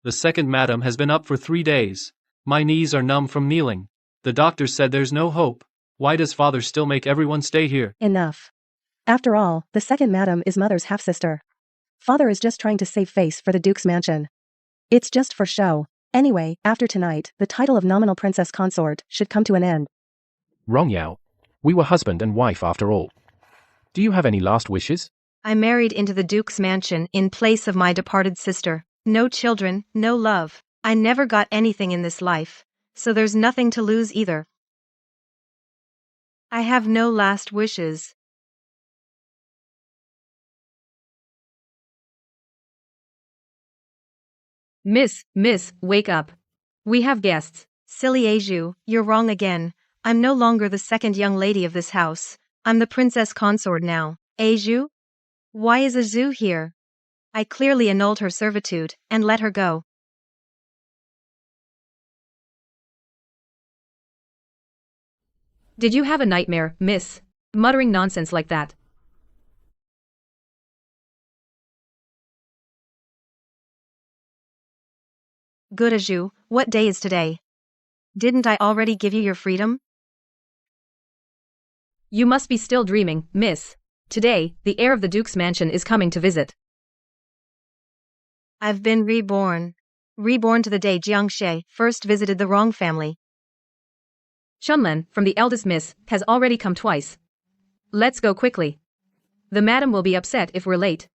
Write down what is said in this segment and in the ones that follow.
The second madam has been up for 3 days. My knees are numb from kneeling. The doctor said there's no hope. Why does father still make everyone stay here? Enough. After all, the second madam is mother's half-sister. Father is just trying to save face for the Duke's mansion. It's just for show. Anyway, after tonight, the title of nominal princess consort should come to an end. Wrong, Yao. We were husband and wife after all. Do you have any last wishes? I married into the Duke's mansion in place of my departed sister. No children, no love. I never got anything in this life, so there's nothing to lose either. I have no last wishes. Miss, wake up. We have guests. Silly Aiju, you're wrong again. I'm no longer the second young lady of this house. I'm the princess consort now. Aiju? Why is Azu here? I clearly annulled her servitude and let her go. Did you have a nightmare, miss? Muttering nonsense like that. Good Aiju, what day is today? Didn't I already give you your freedom? You must be still dreaming, miss. Today, the heir of the Duke's mansion is coming to visit. I've been reborn. Reborn to the day Jiangxie first visited the wrong family. Shunlan, from the eldest miss, has already come twice. Let's go quickly. The madam will be upset if we're late.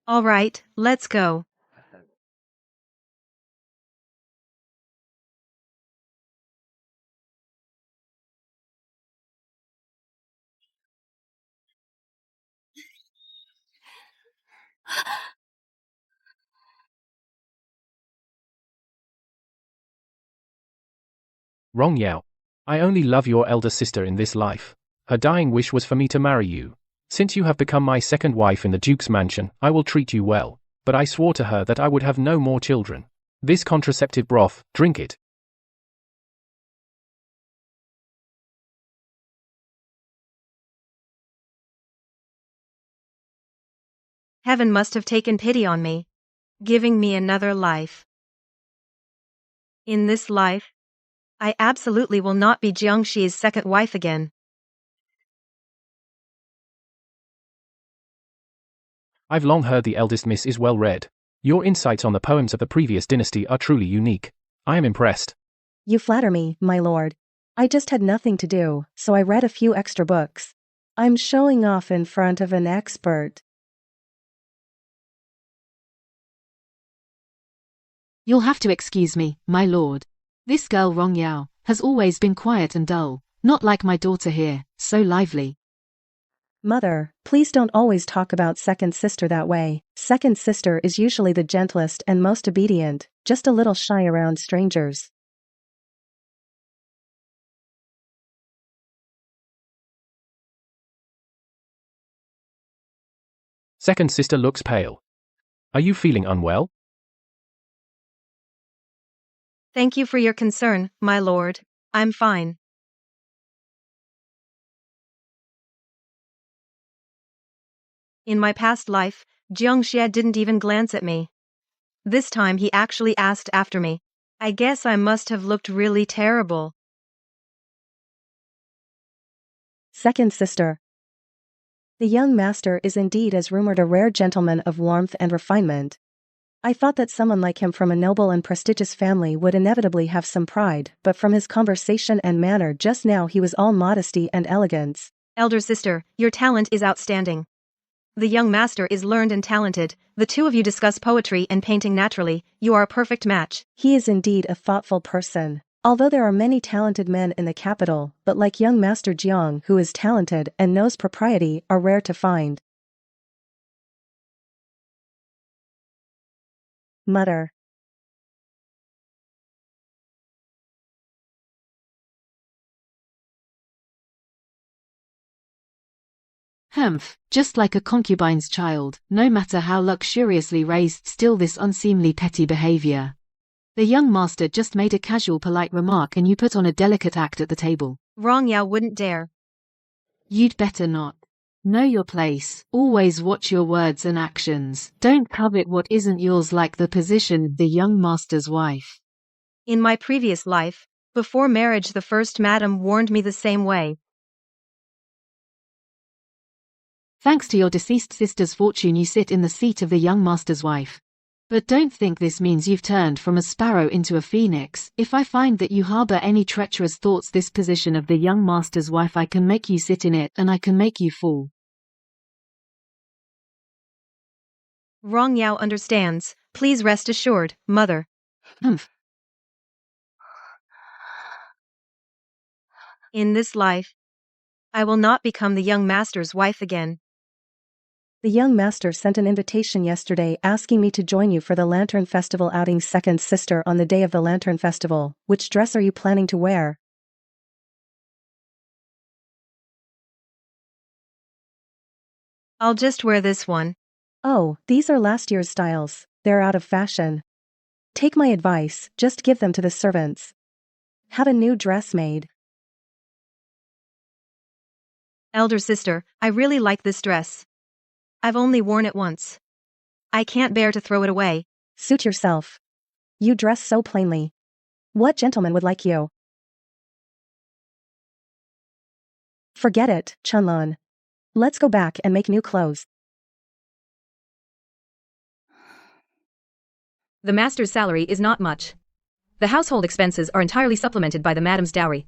All right, let's go. Wrong, Yao. I only love your elder sister in this life. Her dying wish was for me to marry you. Since you have become my second wife in the Duke's mansion, I will treat you well, but I swore to her that I would have no more children. This contraceptive broth, drink it. Heaven must have taken pity on me, giving me another life. In this life, I absolutely will not be Jiangxi's second wife again. I've long heard the eldest miss is well read. Your insights on the poems of the previous dynasty are truly unique. I am impressed. You flatter me, my lord. I just had nothing to do, so I read a few extra books. I'm showing off in front of an expert. You'll have to excuse me, my lord. This girl Rong Yao has always been quiet and dull, not like my daughter here, so lively. Mother, please don't always talk about second sister that way. Second sister is usually the gentlest and most obedient, just a little shy around strangers. Second sister looks pale. Are you feeling unwell? Thank you for your concern, my lord. I'm fine. In my past life, Jiangxie didn't even glance at me. This time he actually asked after me. I guess I must have looked really terrible. Second sister. The young master is indeed as rumored a rare gentleman of warmth and refinement. I thought that someone like him from a noble and prestigious family would inevitably have some pride, but from his conversation and manner just now he was all modesty and elegance. Elder sister, your talent is outstanding. The young master is learned and talented. The two of you discuss poetry and painting naturally. You are a perfect match. He is indeed a thoughtful person. Although there are many talented men in the capital, but like young Master Jiang, who is talented and knows propriety, are rare to find. Mutter. Humph, just like a concubine's child, no matter how luxuriously raised, still this unseemly petty behavior. The young master just made a casual polite remark and you put on a delicate act at the table. Rong Yao wouldn't dare. You'd better not. Know your place. Always watch your words and actions. Don't covet what isn't yours, like the position of the young master's wife. In my previous life, before marriage, the first madam warned me the same way. Thanks to your deceased sister's fortune, you sit in the seat of the young master's wife. But don't think this means you've turned from a sparrow into a phoenix. If I find that you harbor any treacherous thoughts, this position of the young master's wife, I can make you sit in it, and I can make you fall. Wrong Yao understands. Please rest assured, mother. In this life, I will not become the young master's wife again. The young master sent an invitation yesterday asking me to join you for the Lantern Festival outing. Second sister, on the day of the Lantern Festival, which dress are you planning to wear? I'll just wear this one. Oh, these are last year's styles. They're out of fashion. Take my advice, just give them to the servants. Have a new dress made. Elder sister, I really like this dress. I've only worn it once. I can't bear to throw it away. Suit yourself. You dress so plainly. What gentleman would like you? Forget it, Chunlun. Let's go back and make new clothes. The master's salary is not much. The household expenses are entirely supplemented by the madam's dowry.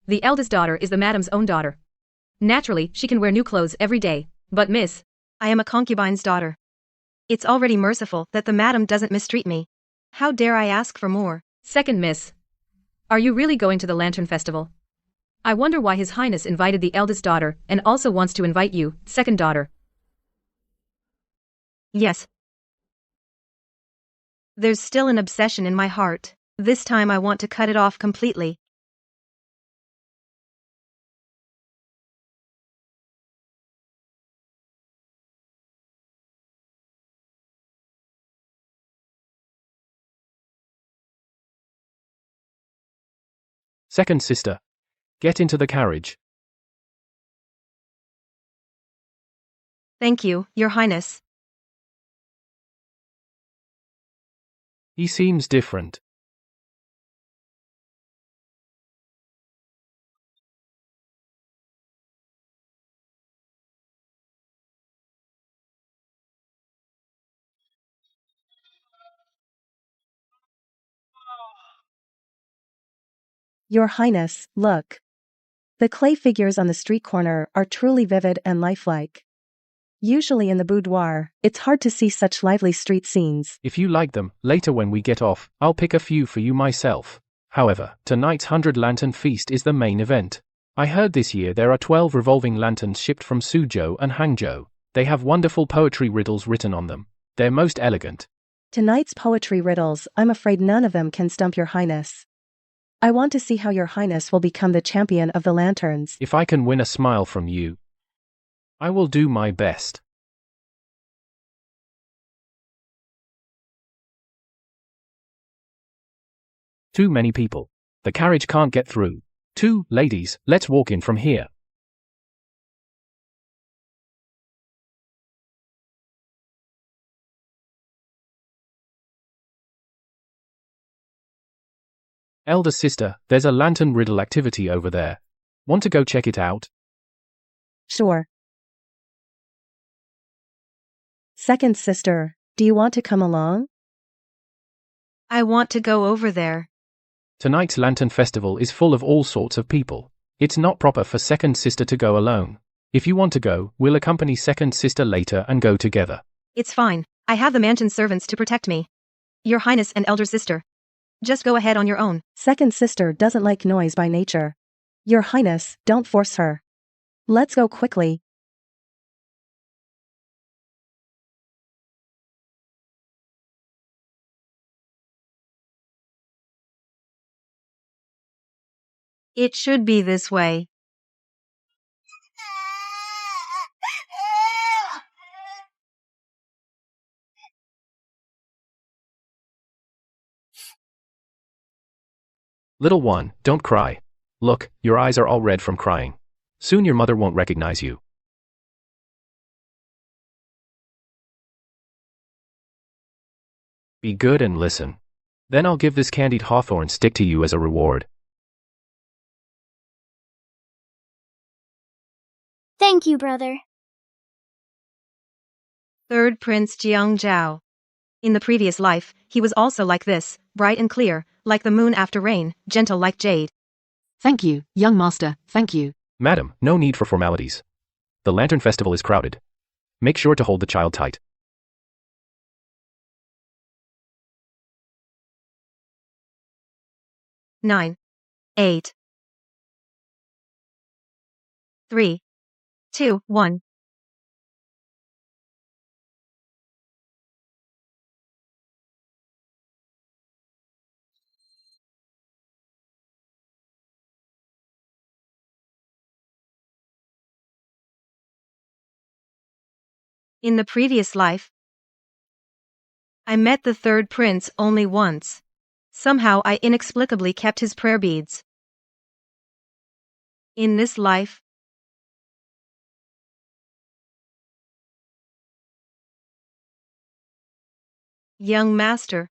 The eldest daughter is the madam's own daughter. Naturally, she can wear new clothes every day, but miss, I am a concubine's daughter. It's already merciful that the madam doesn't mistreat me. How dare I ask for more? Second miss, are you really going to the Lantern Festival? I wonder why His Highness invited the eldest daughter and also wants to invite you, second daughter. Yes. There's still an obsession in my heart. This time I want to cut it off completely. Second sister. Get into the carriage. Thank you, Your Highness. He seems different. Your Highness, look. The clay figures on the street corner are truly vivid and lifelike. Usually in the boudoir, it's hard to see such lively street scenes. If you like them, later when we get off, I'll pick a few for you myself. However, tonight's 100 Lantern Feast is the main event. I heard this year there are 12 revolving lanterns shipped from Suzhou and Hangzhou. They have wonderful poetry riddles written on them. They're most elegant. Tonight's poetry riddles, I'm afraid none of them can stump Your Highness. I want to see how Your Highness will become the champion of the lanterns. If I can win a smile from you, I will do my best. Too many people. The carriage can't get through. 2 ladies, let's walk in from here. Elder sister, there's a lantern riddle activity over there. Want to go check it out? Sure. Second sister, do you want to come along? I want to go over there. Tonight's Lantern Festival is full of all sorts of people. It's not proper for second sister to go alone. If you want to go, we'll accompany second sister later and go together. It's fine. I have the mansion servants to protect me. Your Highness and elder sister. Just go ahead on your own. Second sister doesn't like noise by nature. Your Highness, don't force her. Let's go quickly. It should be this way. Little one, don't cry. Look, your eyes are all red from crying. Soon your mother won't recognize you. Be good and listen. Then I'll give this candied hawthorn stick to you as a reward. Thank you, brother. Third Prince Jiangzhou. In the previous life, he was also like this, bright and clear, like the moon after rain, gentle like jade. Thank you, young master, thank you. Madam, no need for formalities. The Lantern Festival is crowded. Make sure to hold the child tight. Nine, 8, 3, 2, 1. In the previous life, I met the third prince only once. Somehow I inexplicably kept his prayer beads. In this life, young master,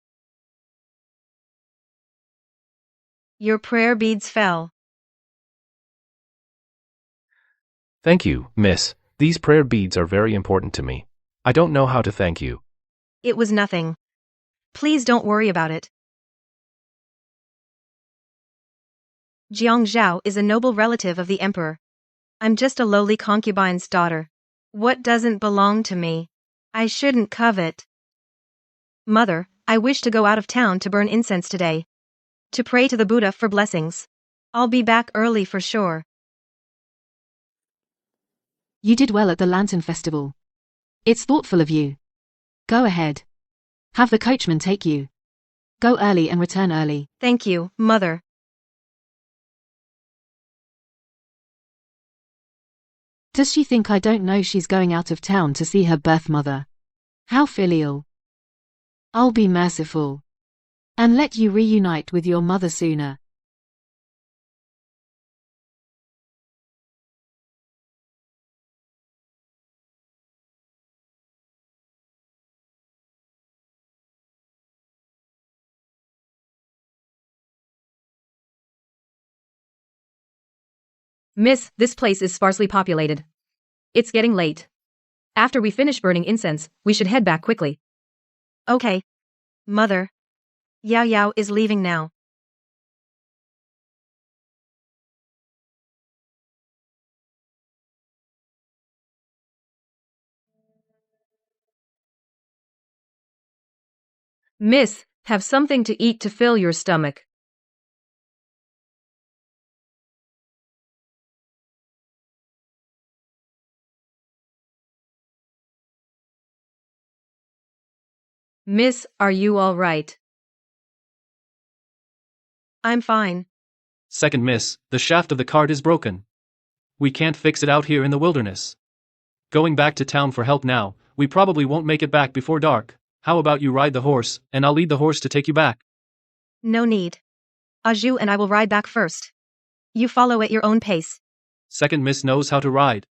your prayer beads fell. Thank you, miss. These prayer beads are very important to me. I don't know how to thank you. It was nothing. Please don't worry about it. Jiangzhou is a noble relative of the emperor. I'm just a lowly concubine's daughter. What doesn't belong to me, I shouldn't covet. Mother, I wish to go out of town to burn incense today. To pray to the Buddha for blessings. I'll be back early for sure. You did well at the Lantern Festival. It's thoughtful of you. Go ahead. Have the coachman take you. Go early and return early. Thank you, Mother. Does she think I don't know she's going out of town to see her birth mother? How filial. I'll be merciful. And let you reunite with your mother sooner. Miss, this place is sparsely populated. It's getting late. After we finish burning incense, we should head back quickly. Okay. Mother. Yao Yao is leaving now. Miss, have something to eat to fill your stomach. Miss, are you all right? I'm fine. Second miss, the shaft of the cart is broken. We can't fix it out here in the wilderness. Going back to town for help now, we probably won't make it back before dark. How about you ride the horse, and I'll lead the horse to take you back? No need. Aju and I will ride back first. You follow at your own pace. Second miss knows how to ride.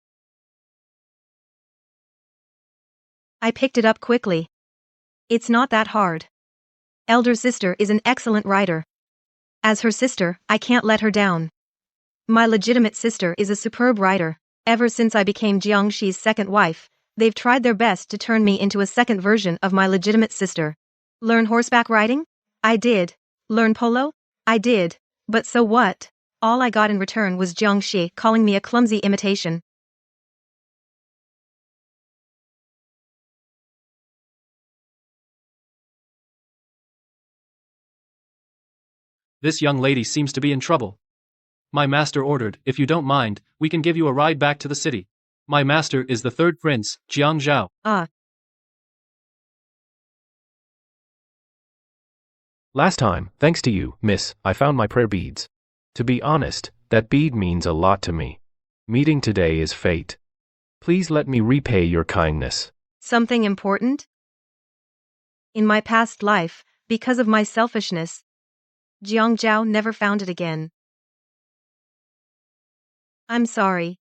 I picked it up quickly. It's not that hard. Elder sister is an excellent rider. As her sister, I can't let her down. My legitimate sister is a superb rider. Ever since I became Jiangxi's second wife, they've tried their best to turn me into a second version of my legitimate sister. Learn horseback riding? I did. Learn polo? I did. But so what? All I got in return was Jiangxi calling me a clumsy imitation. This young lady seems to be in trouble. My master ordered, if you don't mind, we can give you a ride back to the city. My master is the third prince, Jiangzhou. Ah. Last time, thanks to you, miss, I found my prayer beads. To be honest, that bead means a lot to me. Meeting today is fate. Please let me repay your kindness. Something important? In my past life, because of my selfishness, Jiangzhou never found it again. I'm sorry.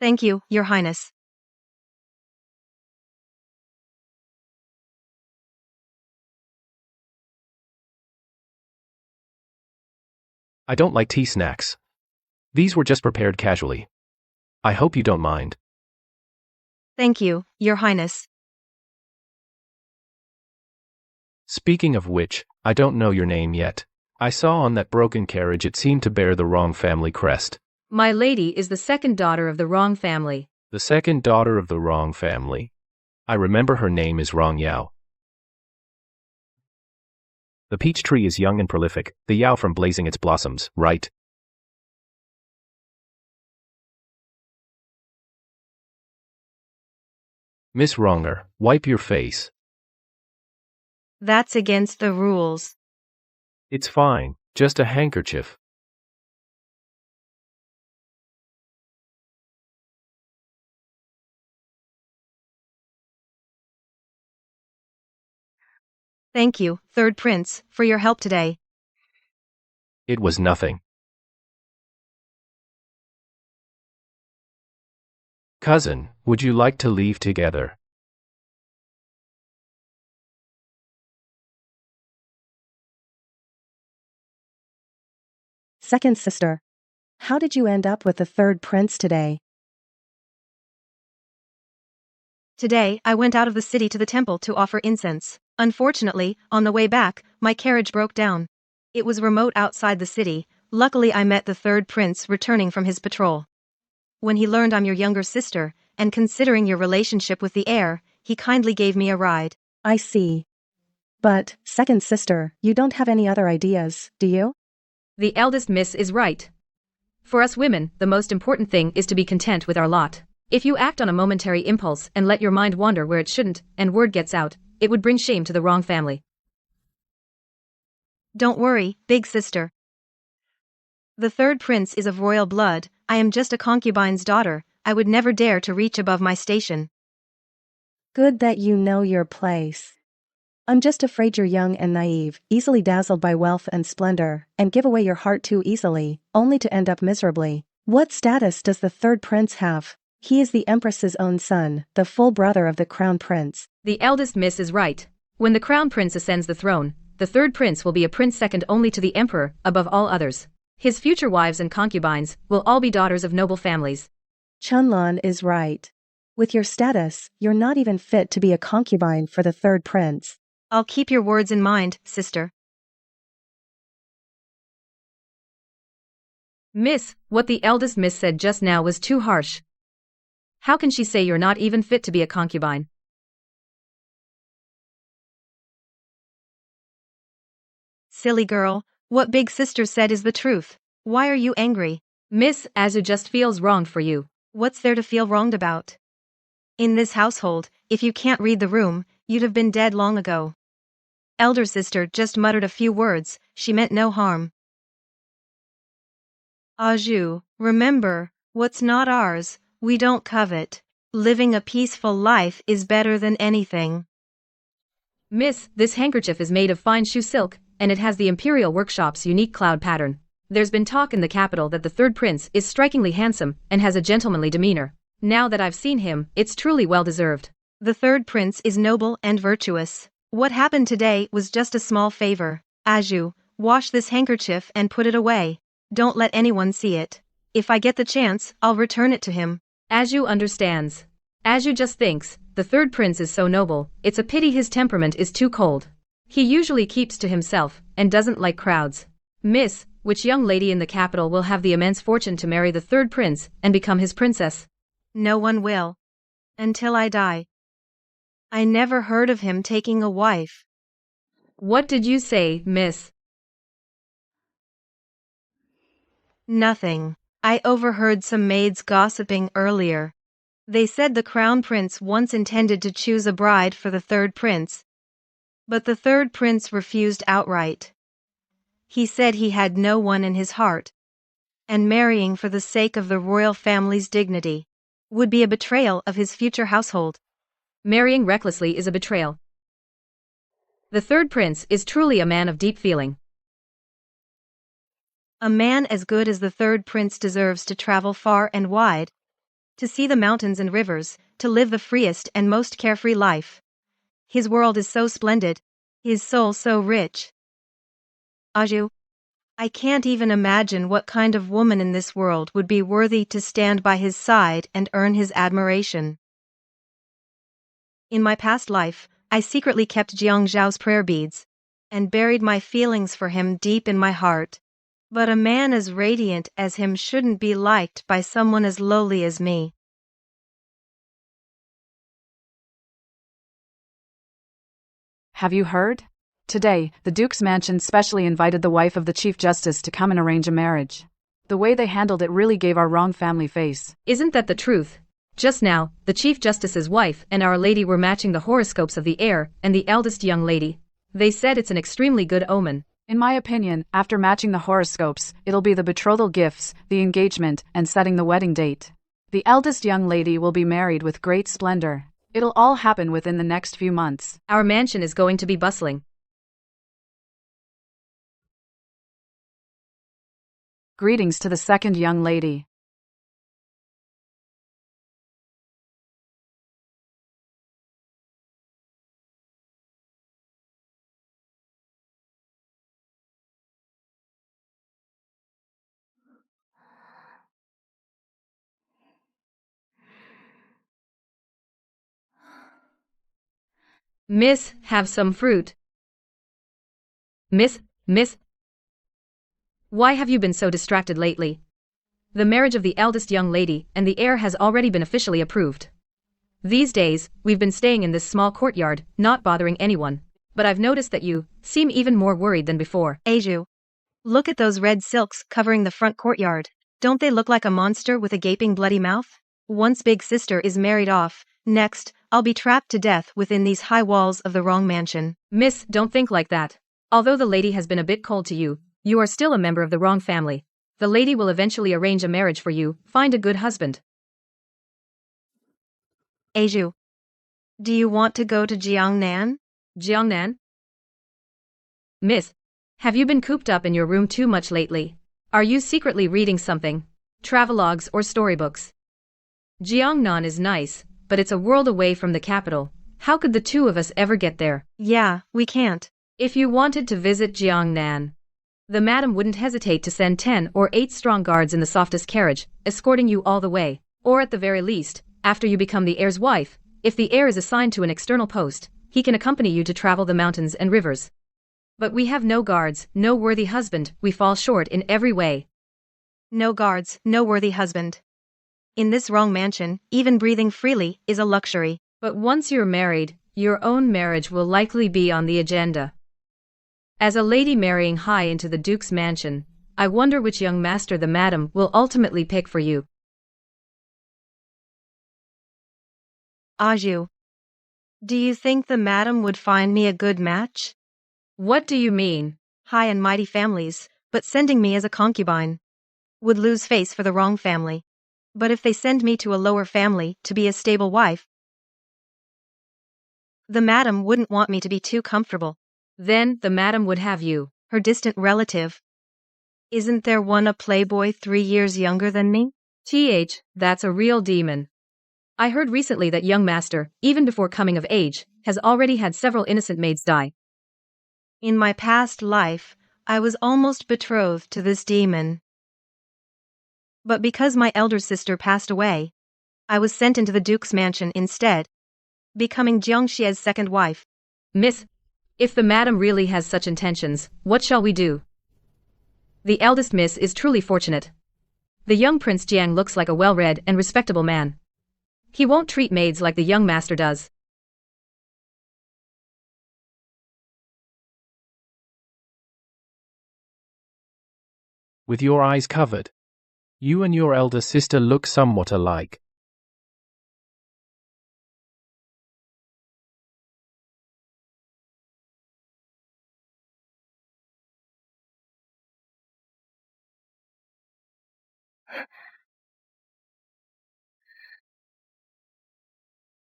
Thank you, Your Highness. I don't like tea snacks. These were just prepared casually. I hope you don't mind. Thank you, Your Highness. Speaking of which, I don't know your name yet. I saw on that broken carriage it seemed to bear the wrong family crest. My lady is the second daughter of the wrong family. The second daughter of the wrong family. I remember her name is Rong Yao. The peach tree is young and prolific, the Yao from blazing its blossoms, right? Miss Wronger, wipe your face. That's against the rules. It's fine, just a handkerchief. Thank you, third prince, for your help today. It was nothing. Cousin, would you like to leave together? Second sister. How did you end up with the third prince today? Today, I went out of the city to the temple to offer incense. Unfortunately, on the way back, my carriage broke down. It was remote outside the city. Luckily, I met the third prince returning from his patrol. When he learned I'm your younger sister, and considering your relationship with the heir, he kindly gave me a ride. I see. But, second sister, you don't have any other ideas, do you? The eldest miss is right. For us women, the most important thing is to be content with our lot. If you act on a momentary impulse and let your mind wander where it shouldn't, and word gets out, it would bring shame to the wrong family. Don't worry, big sister. The third prince is of royal blood. I am just a concubine's daughter. I would never dare to reach above my station. Good that you know your place. I'm just afraid you're young and naive, easily dazzled by wealth and splendor, and give away your heart too easily, only to end up miserably. What status does the third prince have? He is the empress's own son, the full brother of the crown prince. The eldest miss is right. When the crown prince ascends the throne, the third prince will be a prince second only to the emperor, above all others. His future wives and concubines will all be daughters of noble families. Chunlan is right. With your status, you're not even fit to be a concubine for the third prince. I'll keep your words in mind, sister. Miss, what the eldest miss said just now was too harsh. How can she say you're not even fit to be a concubine? Silly girl, what big sister said is the truth. Why are you angry? Miss Azu just feels wronged for you. What's there to feel wronged about? In this household, if you can't read the room, you'd have been dead long ago. Elder sister just muttered a few words, she meant no harm. Aju, remember, what's not ours, we don't covet. Living a peaceful life is better than anything. Miss, this handkerchief is made of fine shoe silk, and it has the Imperial Workshop's unique cloud pattern. There's been talk in the capital that the third prince is strikingly handsome and has a gentlemanly demeanor. Now that I've seen him, it's truly well-deserved. The third prince is noble and virtuous. What happened today was just a small favor. Aju, wash this handkerchief and put it away. Don't let anyone see it. If I get the chance, I'll return it to him. Aju understands. Aju just thinks, the third prince is so noble, it's a pity his temperament is too cold. He usually keeps to himself, and doesn't like crowds. Miss, which young lady in the capital will have the immense fortune to marry the third prince and become his princess? No one will. Until I die. I never heard of him taking a wife. What did you say, miss? Nothing. I overheard some maids gossiping earlier. They said the crown prince once intended to choose a bride for the third prince. But the third prince refused outright. He said he had no one in his heart, and marrying for the sake of the royal family's dignity would be a betrayal of his future household. Marrying recklessly is a betrayal. The third prince is truly a man of deep feeling. A man as good as the third prince deserves to travel far and wide, to see the mountains and rivers, to live the freest and most carefree life. His world is so splendid, his soul so rich. Aju, I can't even imagine what kind of woman in this world would be worthy to stand by his side and earn his admiration. In my past life, I secretly kept Jiang Zhao's prayer beads and buried my feelings for him deep in my heart. But a man as radiant as him shouldn't be liked by someone as lowly as me. Have you heard? Today, the Duke's mansion specially invited the wife of the Chief Justice to come and arrange a marriage. The way they handled it really gave our wrong family face. Isn't that the truth? Just now, the Chief Justice's wife and Our Lady were matching the horoscopes of the heir and the eldest young lady. They said it's an extremely good omen. In my opinion, after matching the horoscopes, it'll be the betrothal gifts, the engagement, and setting the wedding date. The eldest young lady will be married with great splendor. It'll all happen within the next few months. Our mansion is going to be bustling. Greetings to the second young lady. Miss, have some fruit. Miss. Why have you been so distracted lately? The marriage of the eldest young lady and the heir has already been officially approved. These days, we've been staying in this small courtyard, not bothering anyone. But I've noticed that you seem even more worried than before. Eiju, look at those red silks covering the front courtyard. Don't they look like a monster with a gaping bloody mouth? Once big sister is married off, next, I'll be trapped to death within these high walls of the wrong mansion. Miss, don't think like that. Although the lady has been a bit cold to you, you are still a member of the wrong family. The lady will eventually arrange a marriage for you, find a good husband. Eiju, do you want to go to Jiangnan? Jiangnan? Miss, have you been cooped up in your room too much lately? Are you secretly reading something? Travelogues or storybooks? Jiangnan is nice, but it's a world away from the capital. How could the two of us ever get there? Yeah, we can't. If you wanted to visit Jiangnan, the madam wouldn't hesitate to send 10 or 8 strong guards in the softest carriage, escorting you all the way. Or at the very least, after you become the heir's wife, if the heir is assigned to an external post, he can accompany you to travel the mountains and rivers. But we have no guards, no worthy husband, we fall short in every way. No guards, no worthy husband. In this wrong mansion, even breathing freely is a luxury. But once you're married, your own marriage will likely be on the agenda. As a lady marrying high into the Duke's mansion, I wonder which young master the madam will ultimately pick for you. Eiju, do you think the madam would find me a good match? What do you mean? High and mighty families, but sending me as a concubine would lose face for the wrong family. But if they send me to a lower family to be a stable wife, the madam wouldn't want me to be too comfortable. Then the madam would have you. Her distant relative. Isn't there one a playboy 3 years younger than me? That's a real demon. I heard recently that young master, even before coming of age, has already had several innocent maids die. In my past life, I was almost betrothed to this demon. But because my elder sister passed away, I was sent into the Duke's mansion instead, becoming Jiang Xie's second wife. Miss, if the madam really has such intentions, what shall we do? The eldest miss is truly fortunate. The young Prince Jiang looks like a well-read and respectable man. He won't treat maids like the young master does. With your eyes covered. You and your elder sister look somewhat alike.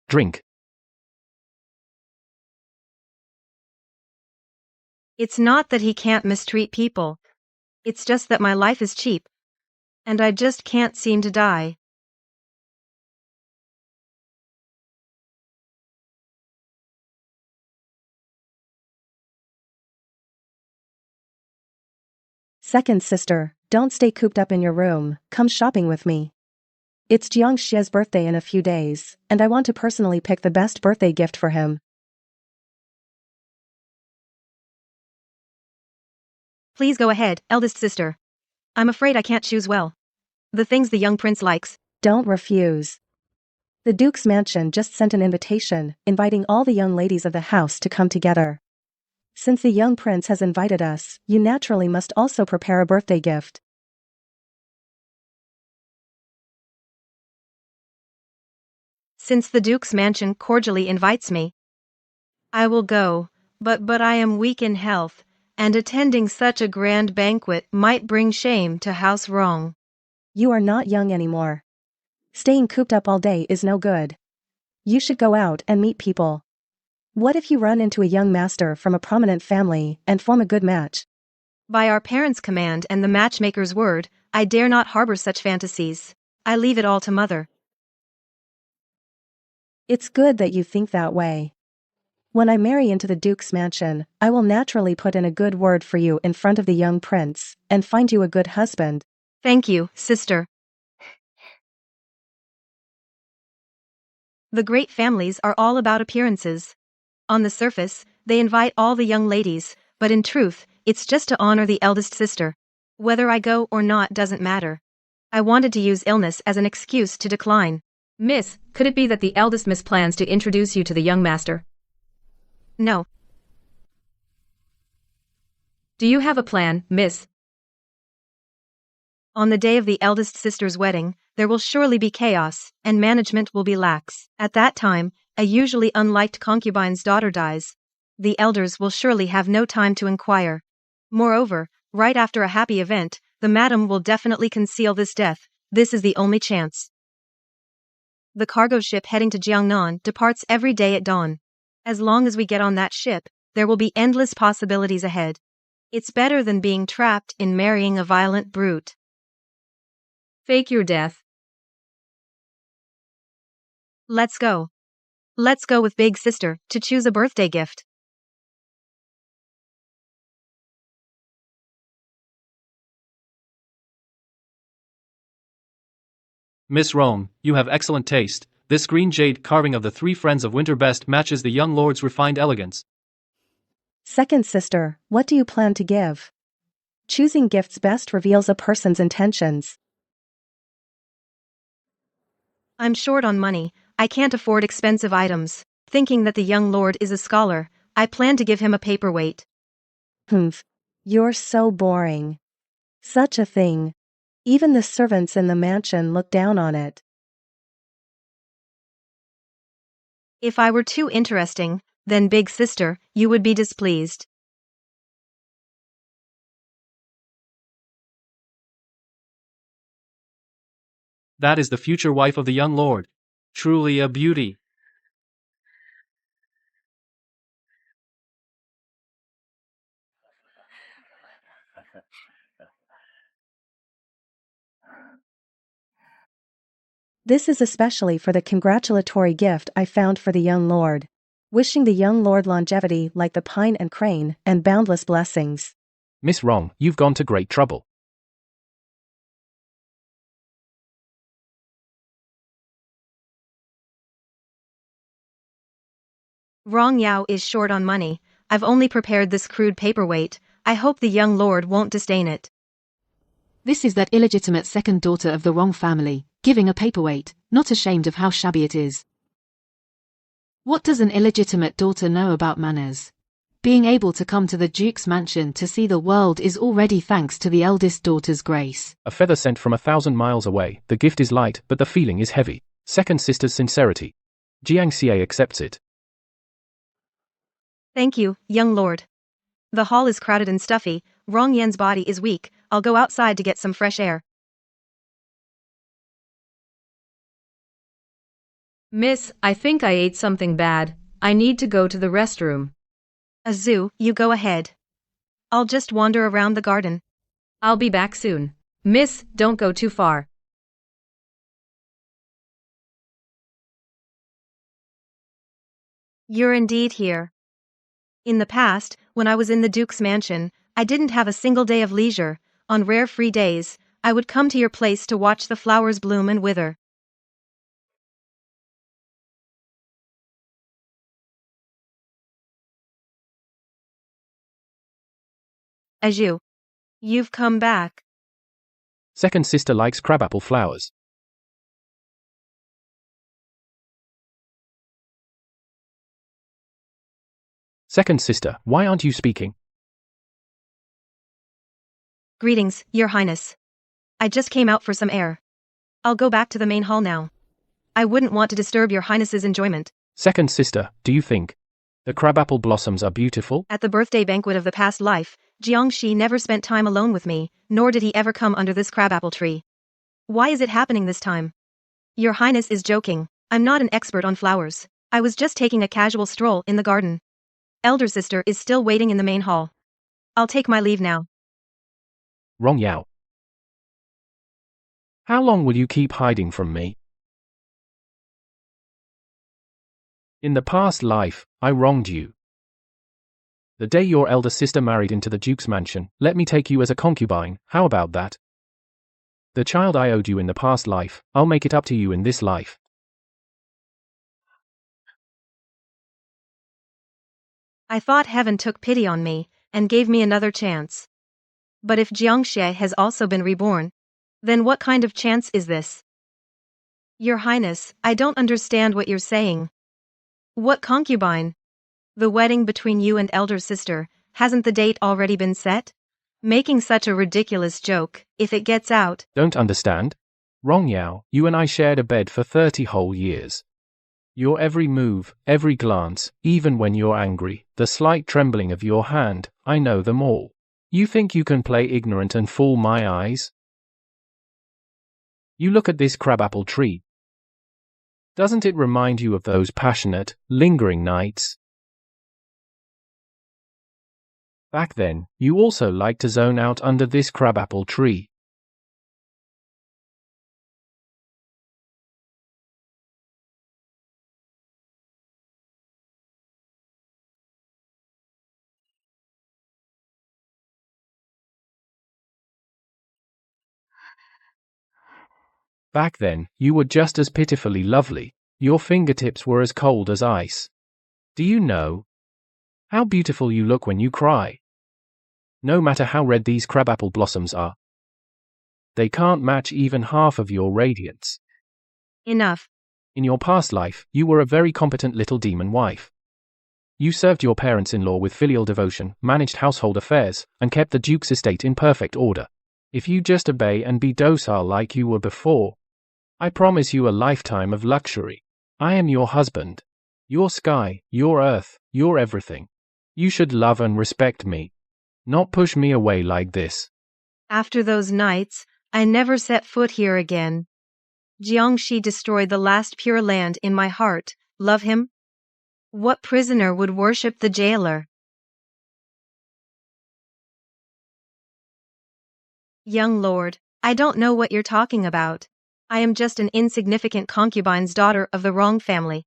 Drink. It's not that he can't mistreat people. It's just that my life is cheap. And I just can't seem to die. Second sister, don't stay cooped up in your room, come shopping with me. It's Jiang Xie's birthday in a few days, and I want to personally pick the best birthday gift for him. Please go ahead, eldest sister. I'm afraid I can't choose well. The things the young prince likes. Don't refuse. The Duke's mansion just sent an invitation, inviting all the young ladies of the house to come together. Since the young prince has invited us, you naturally must also prepare a birthday gift. Since the Duke's mansion cordially invites me, I will go, but I am weak in health, and attending such a grand banquet might bring shame to House Wrong. You are not young anymore. Staying cooped up all day is no good. You should go out and meet people. What if you run into a young master from a prominent family and form a good match? By our parents' command and the matchmaker's word, I dare not harbor such fantasies. I leave it all to mother. It's good that you think that way. When I marry into the Duke's mansion, I will naturally put in a good word for you in front of the young prince, and find you a good husband. Thank you, sister. The great families are all about appearances. On the surface, they invite all the young ladies, but in truth, it's just to honor the eldest sister. Whether I go or not doesn't matter. I wanted to use illness as an excuse to decline. Miss, could it be that the eldest miss plans to introduce you to the young master? No. Do you have a plan, miss? On the day of the eldest sister's wedding, there will surely be chaos, and management will be lax. At that time, a usually unliked concubine's daughter dies. The elders will surely have no time to inquire. Moreover, right after a happy event, the madam will definitely conceal this death. This is the only chance. The cargo ship heading to Jiangnan departs every day at dawn. As long as we get on that ship, there will be endless possibilities ahead. It's better than being trapped in marrying a violent brute. Fake your death. Let's go. Let's go with big sister to choose a birthday gift. Miss Rome, you have excellent taste. This green jade carving of the three friends of winter best matches the young lord's refined elegance. Second sister, what do you plan to give? Choosing gifts best reveals a person's intentions. I'm short on money. I can't afford expensive items. Thinking that the young lord is a scholar, I plan to give him a paperweight. Humph. You're so boring. Such a thing. Even the servants in the mansion look down on it. If I were too interesting, then big sister, you would be displeased. That is the future wife of the young lord. Truly a beauty. This is especially for the congratulatory gift I found for the young lord. Wishing the young lord longevity like the pine and crane, and boundless blessings. Miss Wrong, you've gone to great trouble. Wrong Yao is short on money. I've only prepared this crude paperweight. I hope the young lord won't disdain it. This is that illegitimate second daughter of the wrong family, giving a paperweight, not ashamed of how shabby it is. What does an illegitimate daughter know about manners? Being able to come to the Duke's mansion to see the world is already thanks to the eldest daughter's grace. A feather sent from 1,000 miles away, the gift is light but the feeling is heavy. Second sister's sincerity. Jiang Xie accepts it. Thank you, young lord. The hall is crowded and stuffy. Wrong Yan's body is weak. I'll go outside to get some fresh air. Miss, I think I ate something bad. I need to go to the restroom. Azu, you go ahead. I'll just wander around the garden. I'll be back soon. Miss, don't go too far. You're indeed here. In the past, when I was in the Duke's mansion, I didn't have a single day of leisure. On rare free days, I would come to your place to watch the flowers bloom and wither. As you've come back. Second sister likes crabapple flowers. Second sister, why aren't you speaking? Greetings, Your Highness. I just came out for some air. I'll go back to the main hall now. I wouldn't want to disturb Your Highness's enjoyment. Second sister, do you think the crabapple blossoms are beautiful? At the birthday banquet of the past life, Jiangxi never spent time alone with me, nor did he ever come under this crabapple tree. Why is it happening this time? Your Highness is joking. I'm not an expert on flowers. I was just taking a casual stroll in the garden. Elder sister is still waiting in the main hall. I'll take my leave now. Rong Yao. How long will you keep hiding from me? In the past life, I wronged you. The day your elder sister married into the Duke's mansion, let me take you as a concubine, how about that? The child I owed you in the past life, I'll make it up to you in this life. I thought heaven took pity on me, and gave me another chance. But if Jiangxi has also been reborn, then what kind of chance is this? Your Highness, I don't understand what you're saying. What concubine? The wedding between you and elder sister, hasn't the date already been set? Making such a ridiculous joke, if it gets out. Don't understand? Rong Yao, you and I shared a bed for 30 whole years. Your every move, every glance, even when you're angry, the slight trembling of your hand, I know them all. You think you can play ignorant and fool my eyes? You look at this crabapple tree. Doesn't it remind you of those passionate, lingering nights? Back then, you also liked to zone out under this crabapple tree. Back then, you were just as pitifully lovely. Your fingertips were as cold as ice. Do you know how beautiful you look when you cry? No matter how red these crabapple blossoms are, they can't match even half of your radiance. Enough. In your past life, you were a very competent little demon wife. You served your parents-in-law with filial devotion, managed household affairs, and kept the Duke's estate in perfect order. If you just obey and be docile like you were before, I promise you a lifetime of luxury. I am your husband, your sky, your earth, your everything. You should love and respect me, not push me away like this. After those nights, I never set foot here again. Jiangxi destroyed the last pure land in my heart. Love him? What prisoner would worship the jailer? Young lord, I don't know what you're talking about. I am just an insignificant concubine's daughter of the wrong family.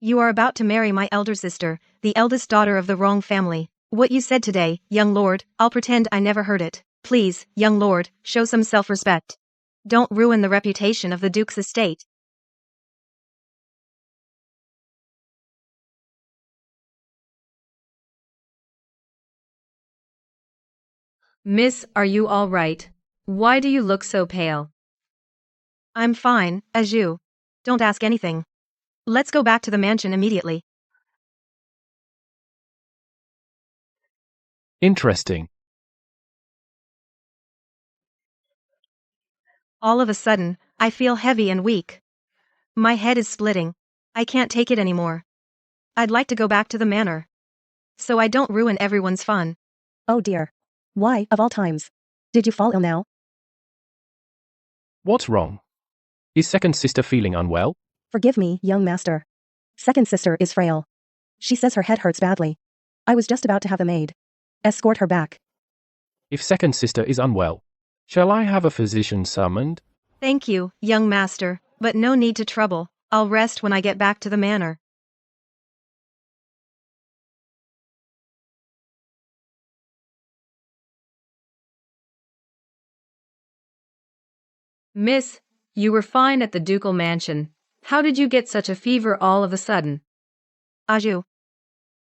You are about to marry my elder sister, the eldest daughter of the wrong family. What you said today, young lord, I'll pretend I never heard it. Please, young lord, show some self-respect. Don't ruin the reputation of the Duke's estate. Miss, are you all right? Why do you look so pale? I'm fine, as you. Don't ask anything. Let's go back to the mansion immediately. Interesting. All of a sudden, I feel heavy and weak. My head is splitting. I can't take it anymore. I'd like to go back to the manor, so I don't ruin everyone's fun. Oh dear. Why, of all times? Did you fall ill now? What's wrong? Is second sister feeling unwell? Forgive me, young master. Second sister is frail. She says her head hurts badly. I was just about to have the maid escort her back. If second sister is unwell, shall I have a physician summoned? Thank you, young master, but no need to trouble. I'll rest when I get back to the manor. Miss, you were fine at the ducal mansion. How did you get such a fever all of a sudden? Aju.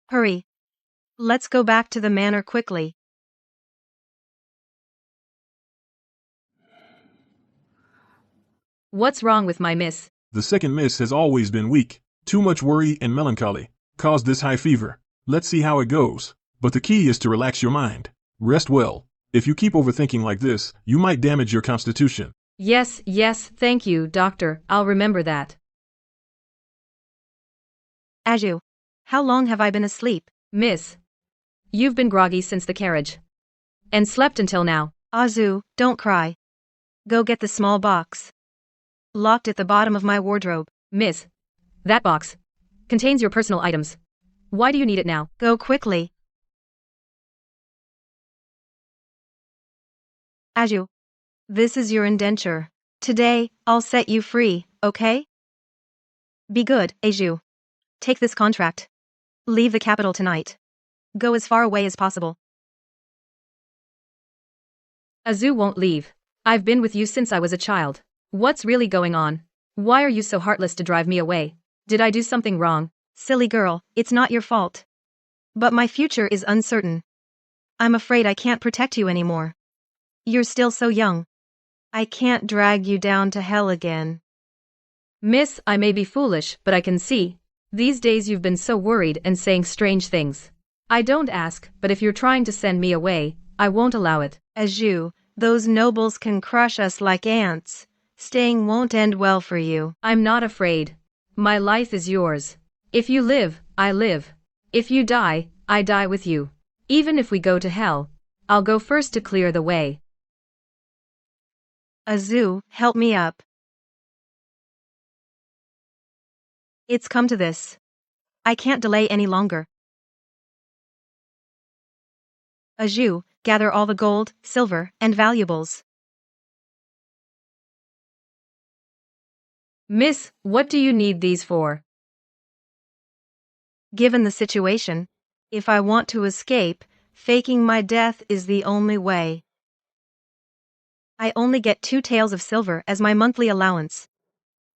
Hurry. Let's go back to the manor quickly. What's wrong with my miss? The second miss has always been weak. Too much worry and melancholy caused this high fever. Let's see how it goes. But the key is to relax your mind. Rest well. If you keep overthinking like this, you might damage your constitution. Yes, thank you, doctor, I'll remember that. Aju. How long have I been asleep? Miss, you've been groggy since the carriage. And slept until now. Azu, don't cry. Go get the small box. Locked at the bottom of my wardrobe. Miss, that box contains your personal items. Why do you need it now? Go quickly. Aju. This is your indenture. Today, I'll set you free, okay? Be good, Aju. Take this contract. Leave the capital tonight. Go as far away as possible. Azu won't leave. I've been with you since I was a child. What's really going on? Why are you so heartless to drive me away? Did I do something wrong? Silly girl, it's not your fault. But my future is uncertain. I'm afraid I can't protect you anymore. You're still so young. I can't drag you down to hell again. Miss, I may be foolish, but I can see. These days you've been so worried and saying strange things. I don't ask, but if you're trying to send me away, I won't allow it. Aju, those nobles can crush us like ants. Staying won't end well for you. I'm not afraid. My life is yours. If you live, I live. If you die, I die with you. Even if we go to hell, I'll go first to clear the way. Azu, help me up. It's come to this. I can't delay any longer. Aju, gather all the gold, silver, and valuables. Miss, what do you need these for? Given the situation, if I want to escape, faking my death is the only way. I only get 2 taels of silver as my monthly allowance.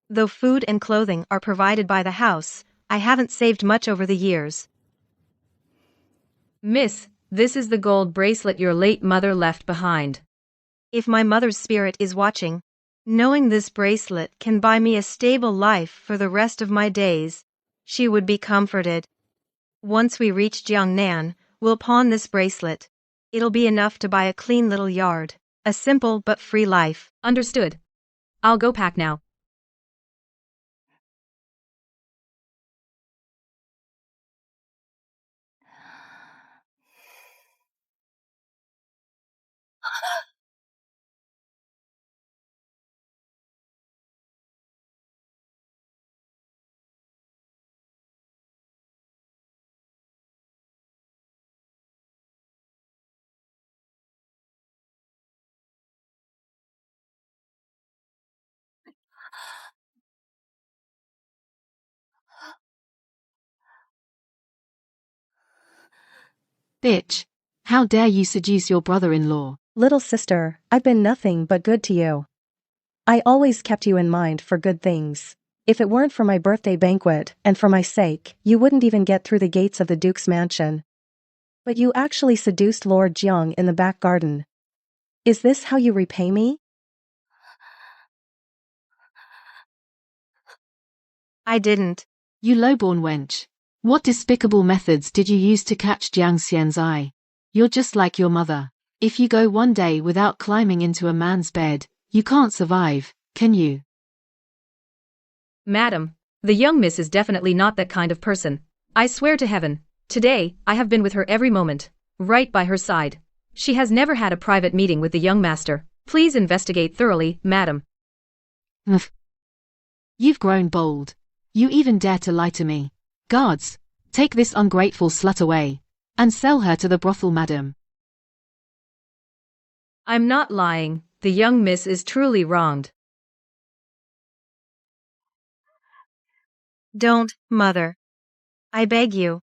Though food and clothing are provided by the house, I haven't saved much over the years. Miss, this is the gold bracelet your late mother left behind. If my mother's spirit is watching, knowing this bracelet can buy me a stable life for the rest of my days, she would be comforted. Once we reach Jiangnan, we'll pawn this bracelet. It'll be enough to buy a clean little yard, a simple but free life. Understood. I'll go pack now. Bitch. How dare you seduce your brother-in-law? Little sister, I've been nothing but good to you. I always kept you in mind for good things. If it weren't for my birthday banquet and for my sake, you wouldn't even get through the gates of the Duke's mansion. But you actually seduced Lord Jiang in the back garden. Is this how you repay me? I didn't. You lowborn wench. What despicable methods did you use to catch Jiang Xian's eye? You're just like your mother. If you go one day without climbing into a man's bed, you can't survive, can you? Madam, the young miss is definitely not that kind of person. I swear to heaven, today, I have been with her every moment, right by her side. She has never had a private meeting with the young master. Please investigate thoroughly, madam. You've grown bold. You even dare to lie to me. Guards, take this ungrateful slut away, and sell her to the brothel madam. I'm not lying, the young miss is truly wronged. Don't, mother. I beg you.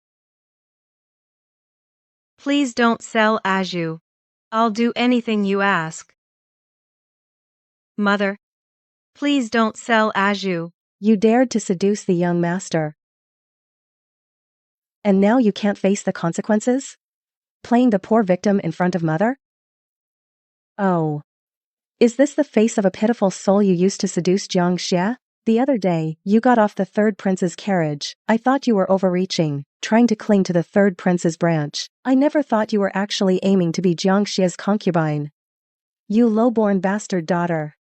Please don't sell Aju. I'll do anything you ask. Mother, Please don't sell Aju. You dared to seduce the young master. And now you can't face the consequences? Playing the poor victim in front of mother? Oh. Is this the face of a pitiful soul you used to seduce Jiang Xie? The other day, you got off the third prince's carriage. I thought you were overreaching, trying to cling to the third prince's branch. I never thought you were actually aiming to be Jiang Xie's concubine. You low-born bastard daughter.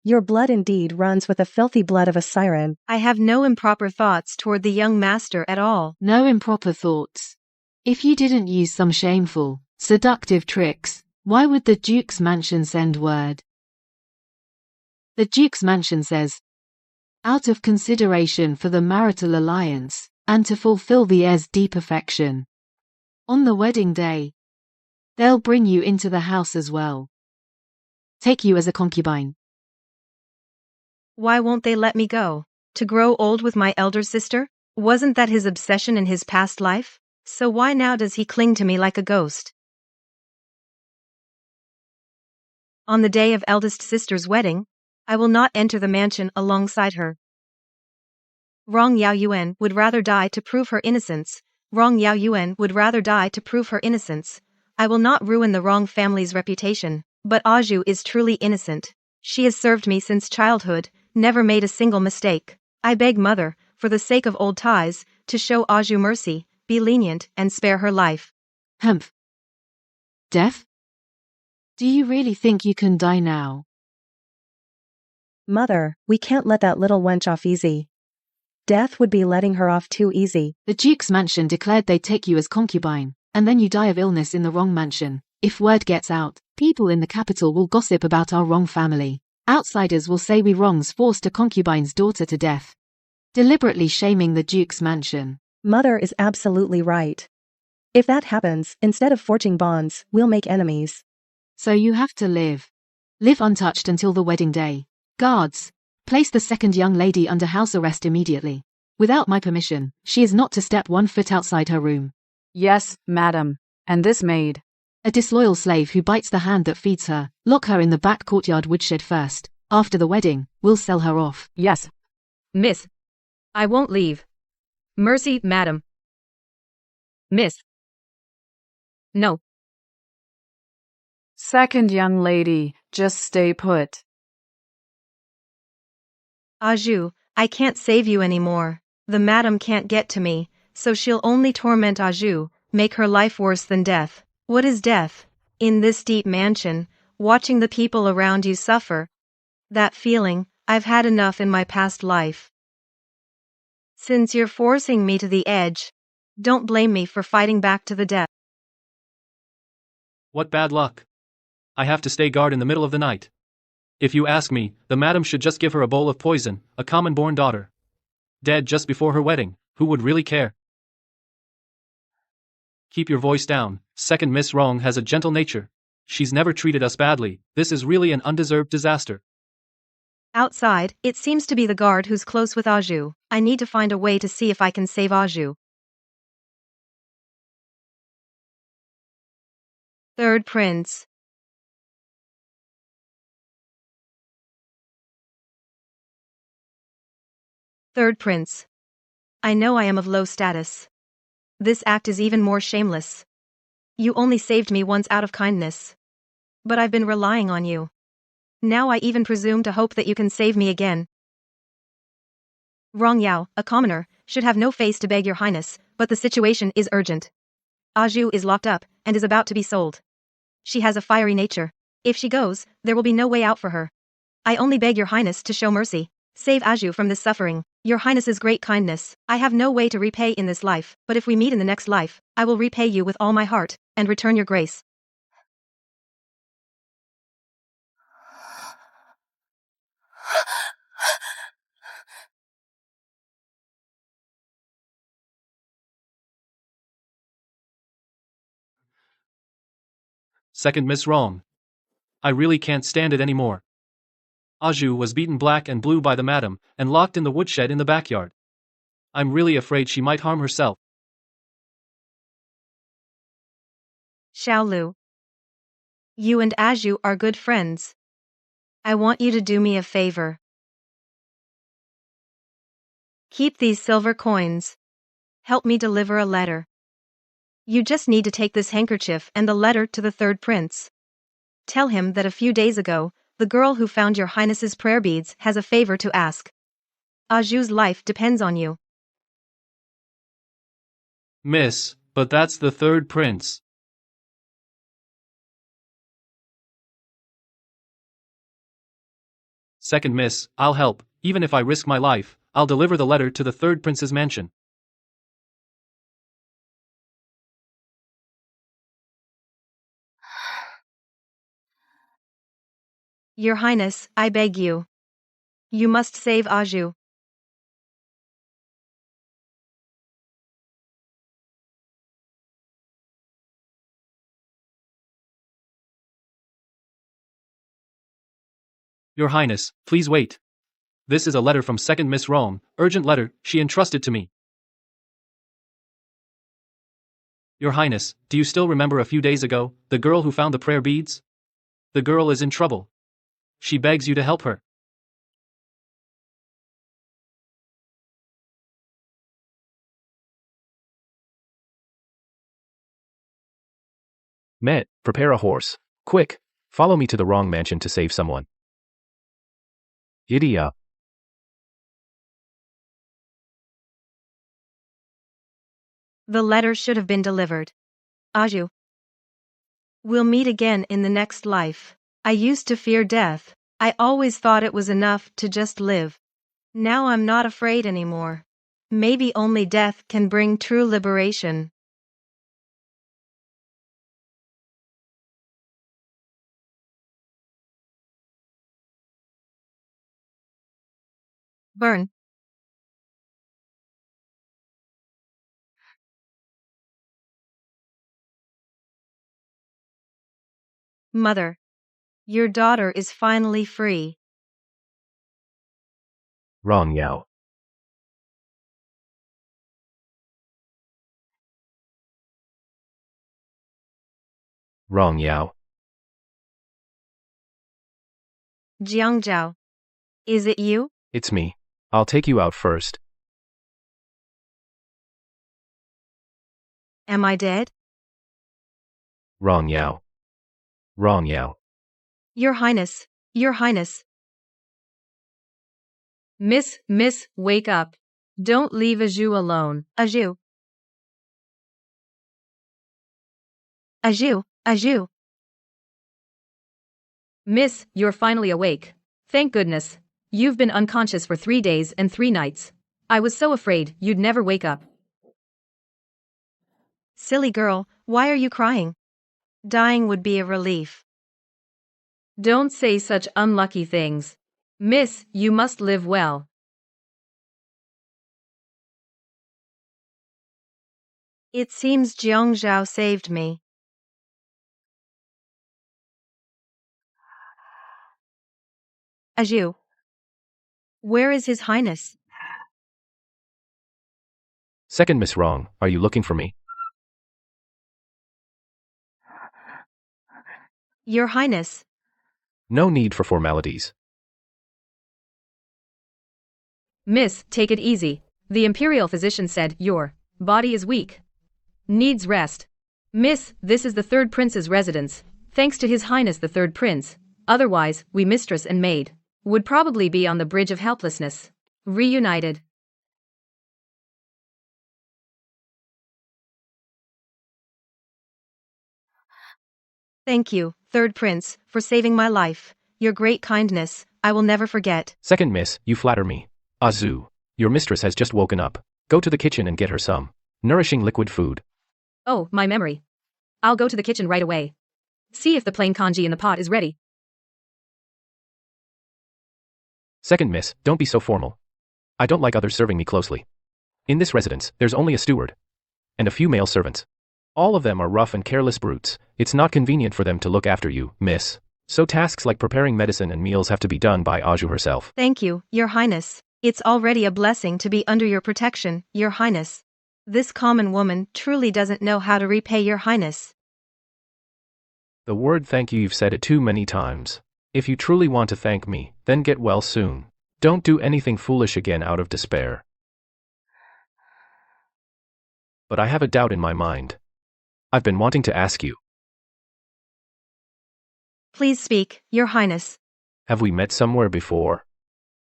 Your blood indeed runs with the filthy blood of a siren. I have no improper thoughts toward the young master at all. No improper thoughts. If you didn't use some shameful, seductive tricks, why would the Duke's mansion send word? The Duke's mansion says, out of consideration for the marital alliance, and to fulfill the heir's deep affection. On the wedding day, they'll bring you into the house as well. Take you as a concubine. Why won't they let me go? To grow old with my elder sister? Wasn't that his obsession in his past life? So why now does he cling to me like a ghost? On the day of eldest sister's wedding, I will not enter the mansion alongside her. Wrong Yao Yuan would rather die to prove her innocence. Wrong Yao Yuan would rather die to prove her innocence. I will not ruin the wrong family's reputation, but Aju is truly innocent. She has served me since childhood, never made a single mistake. I beg mother, for the sake of old ties, to show Aju mercy, be lenient and spare her life. Humph. Death? Do you really think you can die now? Mother, we can't let that little wench off easy. Death would be letting her off too easy. The Duke's mansion declared they'd take you as concubine, and then you die of illness in the wrong mansion. If word gets out, people in the capital will gossip about our wrong family. Outsiders will say we wrongs forced a concubine's daughter to death, deliberately shaming the Duke's mansion. Mother is absolutely right. If that happens, instead of forging bonds, we'll make enemies. So you have to live. Live untouched until the wedding day. Guards, place the second young lady under house arrest immediately. Without my permission, she is not to step 1 foot outside her room. Yes, madam. And this maid. A disloyal slave who bites the hand that feeds her. Lock her in the back courtyard woodshed first. After the wedding, we'll sell her off. Yes. Miss. I won't leave. Mercy, madam. Miss. No. Second young lady, just stay put. Aju, I can't save you anymore. The madam can't get to me, so she'll only torment Aju, make her life worse than death. What is death? In this deep mansion, watching the people around you suffer. That feeling, I've had enough in my past life. Since you're forcing me to the edge, don't blame me for fighting back to the death. What bad luck. I have to stay guard in the middle of the night. If you ask me, the madam should just give her a bowl of poison, a common-born daughter. Dead just before her wedding, who would really care? Keep your voice down, second Miss Wrong has a gentle nature. She's never treated us badly, this is really an undeserved disaster. Outside, it seems to be the guard who's close with Aju. I need to find a way to see if I can save Aju. Third Prince. Third Prince. I know I am of low status. This act is even more shameless. You only saved me once out of kindness. But I've been relying on you. Now I even presume to hope that you can save me again. Rong Yao, a commoner, should have no face to beg your highness, but the situation is urgent. Aju is locked up, and is about to be sold. She has a fiery nature. If she goes, there will be no way out for her. I only beg your highness to show mercy. Save Aju from this suffering. Your highness's great kindness, I have no way to repay in this life, but if we meet in the next life, I will repay you with all my heart, and return your grace. Second Miss Wrong. I really can't stand it anymore. Aju was beaten black and blue by the madam, and locked in the woodshed in the backyard. I'm really afraid she might harm herself. Xiaolu. You and Aju are good friends. I want you to do me a favor. Keep these silver coins. Help me deliver a letter. You just need to take this handkerchief and the letter to the third prince. Tell him that a few days ago, the girl who found your highness's prayer beads has a favor to ask. Aju's life depends on you. Miss, but that's the third prince. Second miss, I'll help. Even if I risk my life, I'll deliver the letter to the third prince's mansion. Your Highness, I beg you. You must save Aju. Your Highness, please wait. This is a letter from Second Miss Rome, urgent letter, she entrusted to me. Your Highness, do you still remember a few days ago, the girl who found the prayer beads? The girl is in trouble. She begs you to help her. Met, prepare a horse. Quick, follow me to the wrong mansion to save someone. Giddy up. The letter should have been delivered. Aju. We'll meet again in the next life. I used to fear death. I always thought it was enough to just live. Now I'm not afraid anymore. Maybe only death can bring true liberation. Burn. Mother. Your daughter is finally free. Wrong Yao. Wrong Yao. Jiangzhao. Is it you? It's me. I'll take you out first. Am I dead? Wrong Yao. Wrong Yao. Your Highness. Your Highness. Miss, wake up. Don't leave Aju alone. Aju. Aju. Miss, you're finally awake. Thank goodness. You've been unconscious for 3 days and 3 nights. I was so afraid you'd never wake up. Silly girl, why are you crying? Dying would be a relief. Don't say such unlucky things. Miss, you must live well. It seems Jiangzhao saved me. Aju. Where is His Highness? Second Miss Wrong, are you looking for me? Your Highness. No need for formalities. Miss, take it easy. The imperial physician said your body is weak. Needs rest. Miss, this is the third prince's residence, thanks to His Highness the third prince. Otherwise, we mistress and maid would probably be on the bridge of helplessness. Reunited. Thank you, third prince, for saving my life. Your great kindness, I will never forget. Second Miss, you flatter me. Azu, your mistress has just woken up. Go to the kitchen and get her some nourishing liquid food. Oh, my memory. I'll go to the kitchen right away. See if the plain congee in the pot is ready. Second Miss, don't be so formal. I don't like others serving me closely. In this residence, there's only a steward. And a few male servants. All of them are rough and careless brutes. It's not convenient for them to look after you, miss. So tasks like preparing medicine and meals have to be done by Aju herself. Thank you, Your Highness. It's already a blessing to be under your protection, Your Highness. This common woman truly doesn't know how to repay Your Highness. The word thank you, you've said it too many times. If you truly want to thank me, then get well soon. Don't do anything foolish again out of despair. But I have a doubt in my mind. I've been wanting to ask you. Please speak, Your Highness. Have we met somewhere before?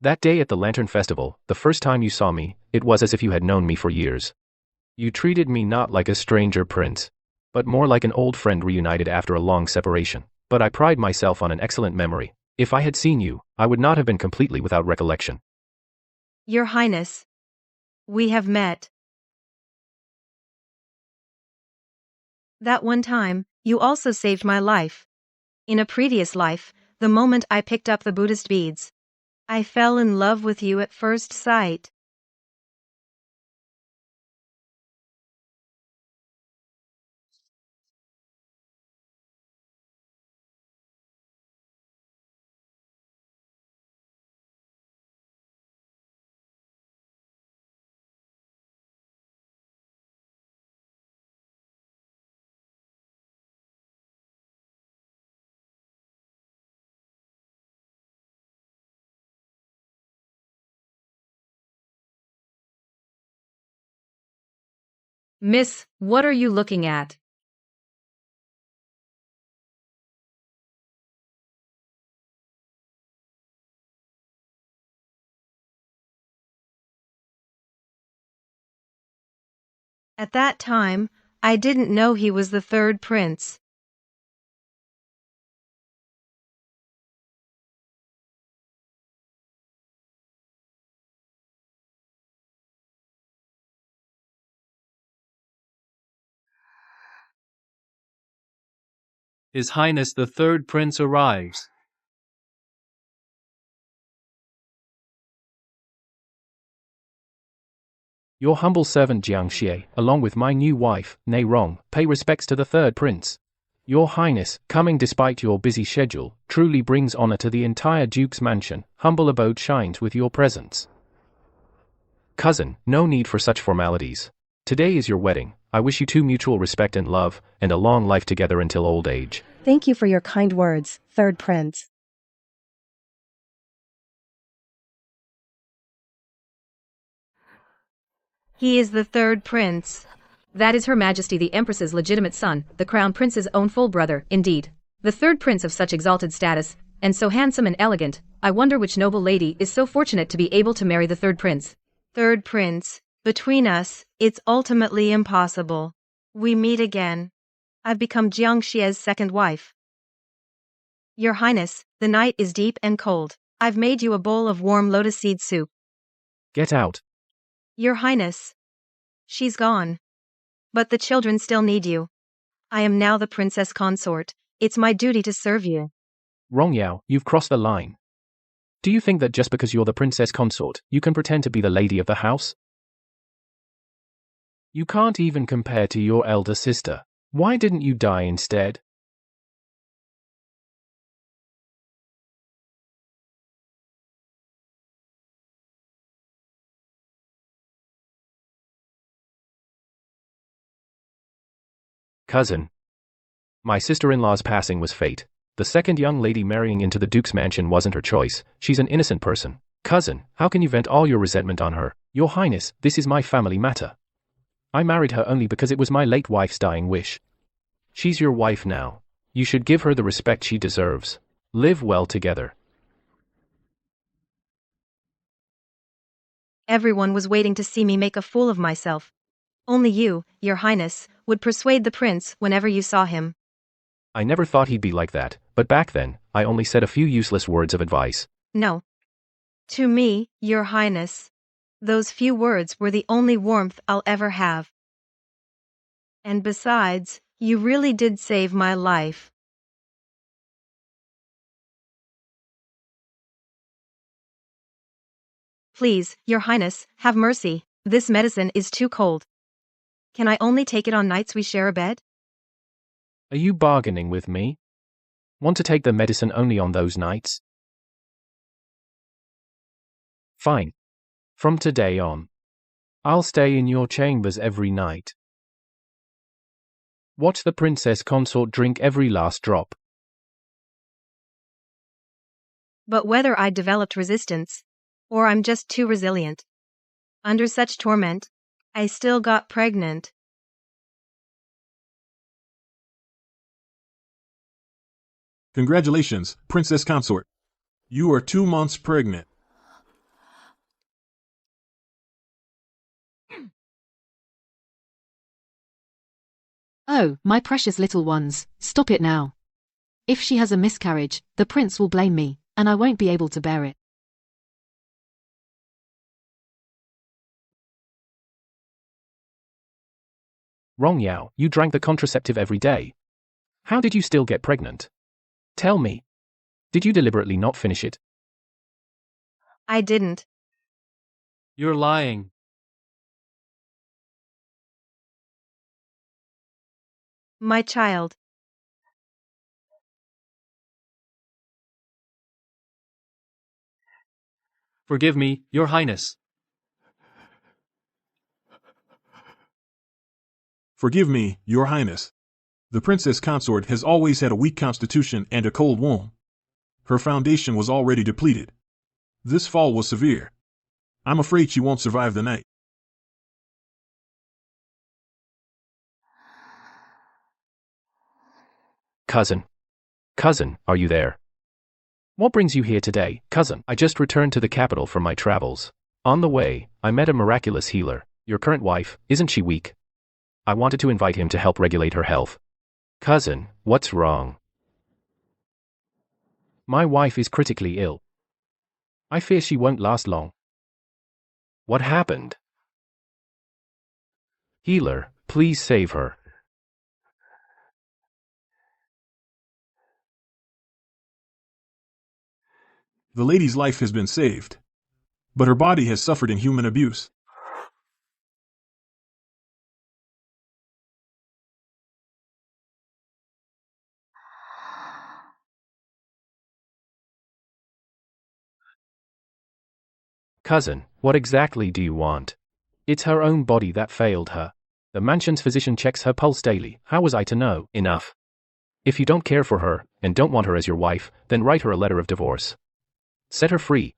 That day at the Lantern Festival, the first time you saw me, it was as if you had known me for years. You treated me not like a stranger prince, but more like an old friend reunited after a long separation. But I pride myself on an excellent memory. If I had seen you, I would not have been completely without recollection. Your Highness. We have met. That one time, you also saved my life. In a previous life, the moment I picked up the Buddhist beads, I fell in love with you at first sight. Miss, what are you looking at? At that time, I didn't know he was the third prince. His Highness the Third Prince arrives. Your humble servant Jiang Xie, along with my new wife, Nei Rong, pay respects to the third prince. Your Highness, coming despite your busy schedule, truly brings honor to the entire Duke's mansion. Humble abode shines with your presence. Cousin, no need for such formalities. Today is your wedding. I wish you two mutual respect and love, and a long life together until old age. Thank you for your kind words, third prince. He is the third prince. That is Her Majesty the Empress's legitimate son, the Crown Prince's own full brother, indeed. The third prince of such exalted status, and so handsome and elegant. I wonder which noble lady is so fortunate to be able to marry the third prince. Third prince, between us, it's ultimately impossible. We meet again. I've become Jiang Xie's second wife. Your Highness, the night is deep and cold. I've made you a bowl of warm lotus seed soup. Get out. Your Highness. She's gone. But the children still need you. I am now the princess consort. It's my duty to serve you. Rong Yao, you've crossed the line. Do you think that just because you're the princess consort, you can pretend to be the lady of the house? You can't even compare to your elder sister. Why didn't you die instead? Cousin. My sister-in-law's passing was fate. The second young lady marrying into the Duke's mansion wasn't her choice. She's an innocent person. Cousin, how can you vent all your resentment on her? Your Highness, this is my family matter. I married her only because it was my late wife's dying wish. She's your wife now. You should give her the respect she deserves. Live well together. Everyone was waiting to see me make a fool of myself. Only you, Your Highness, would persuade the prince whenever you saw him. I never thought he'd be like that, but back then, I only said a few useless words of advice. No. To me, Your Highness, those few words were the only warmth I'll ever have. And besides, you really did save my life. Please, Your Highness, have mercy. This medicine is too cold. Can I only take it on nights we share a bed? Are you bargaining with me? Want to take the medicine only on those nights? Fine. From today on, I'll stay in your chambers every night. Watch the princess consort drink every last drop. But whether I developed resistance, or I'm just too resilient. Under such torment, I still got pregnant. Congratulations, Princess Consort. You are 2 months pregnant. Oh, my precious little ones, stop it now. If she has a miscarriage, the prince will blame me, and I won't be able to bear it. Wrong Yao, you drank the contraceptive every day. How did you still get pregnant? Tell me. Did you deliberately not finish it? I didn't. You're lying. My child. Forgive me, Your Highness. Forgive me, Your Highness. The Princess Consort has always had a weak constitution and a cold womb. Her foundation was already depleted. This fall was severe. I'm afraid she won't survive the night. Cousin. Cousin, are you there? What brings you here today, cousin? I just returned to the capital from my travels. On the way, I met a miraculous healer. Your current wife, isn't she weak? I wanted to invite him to help regulate her health. Cousin, what's wrong? My wife is critically ill. I fear she won't last long. What happened? Healer, please save her. The lady's life has been saved, but her body has suffered inhuman abuse. Cousin, what exactly do you want? It's her own body that failed her. The mansion's physician checks her pulse daily. How was I to know? Enough. If you don't care for her, and don't want her as your wife, then write her a letter of divorce. Set her free.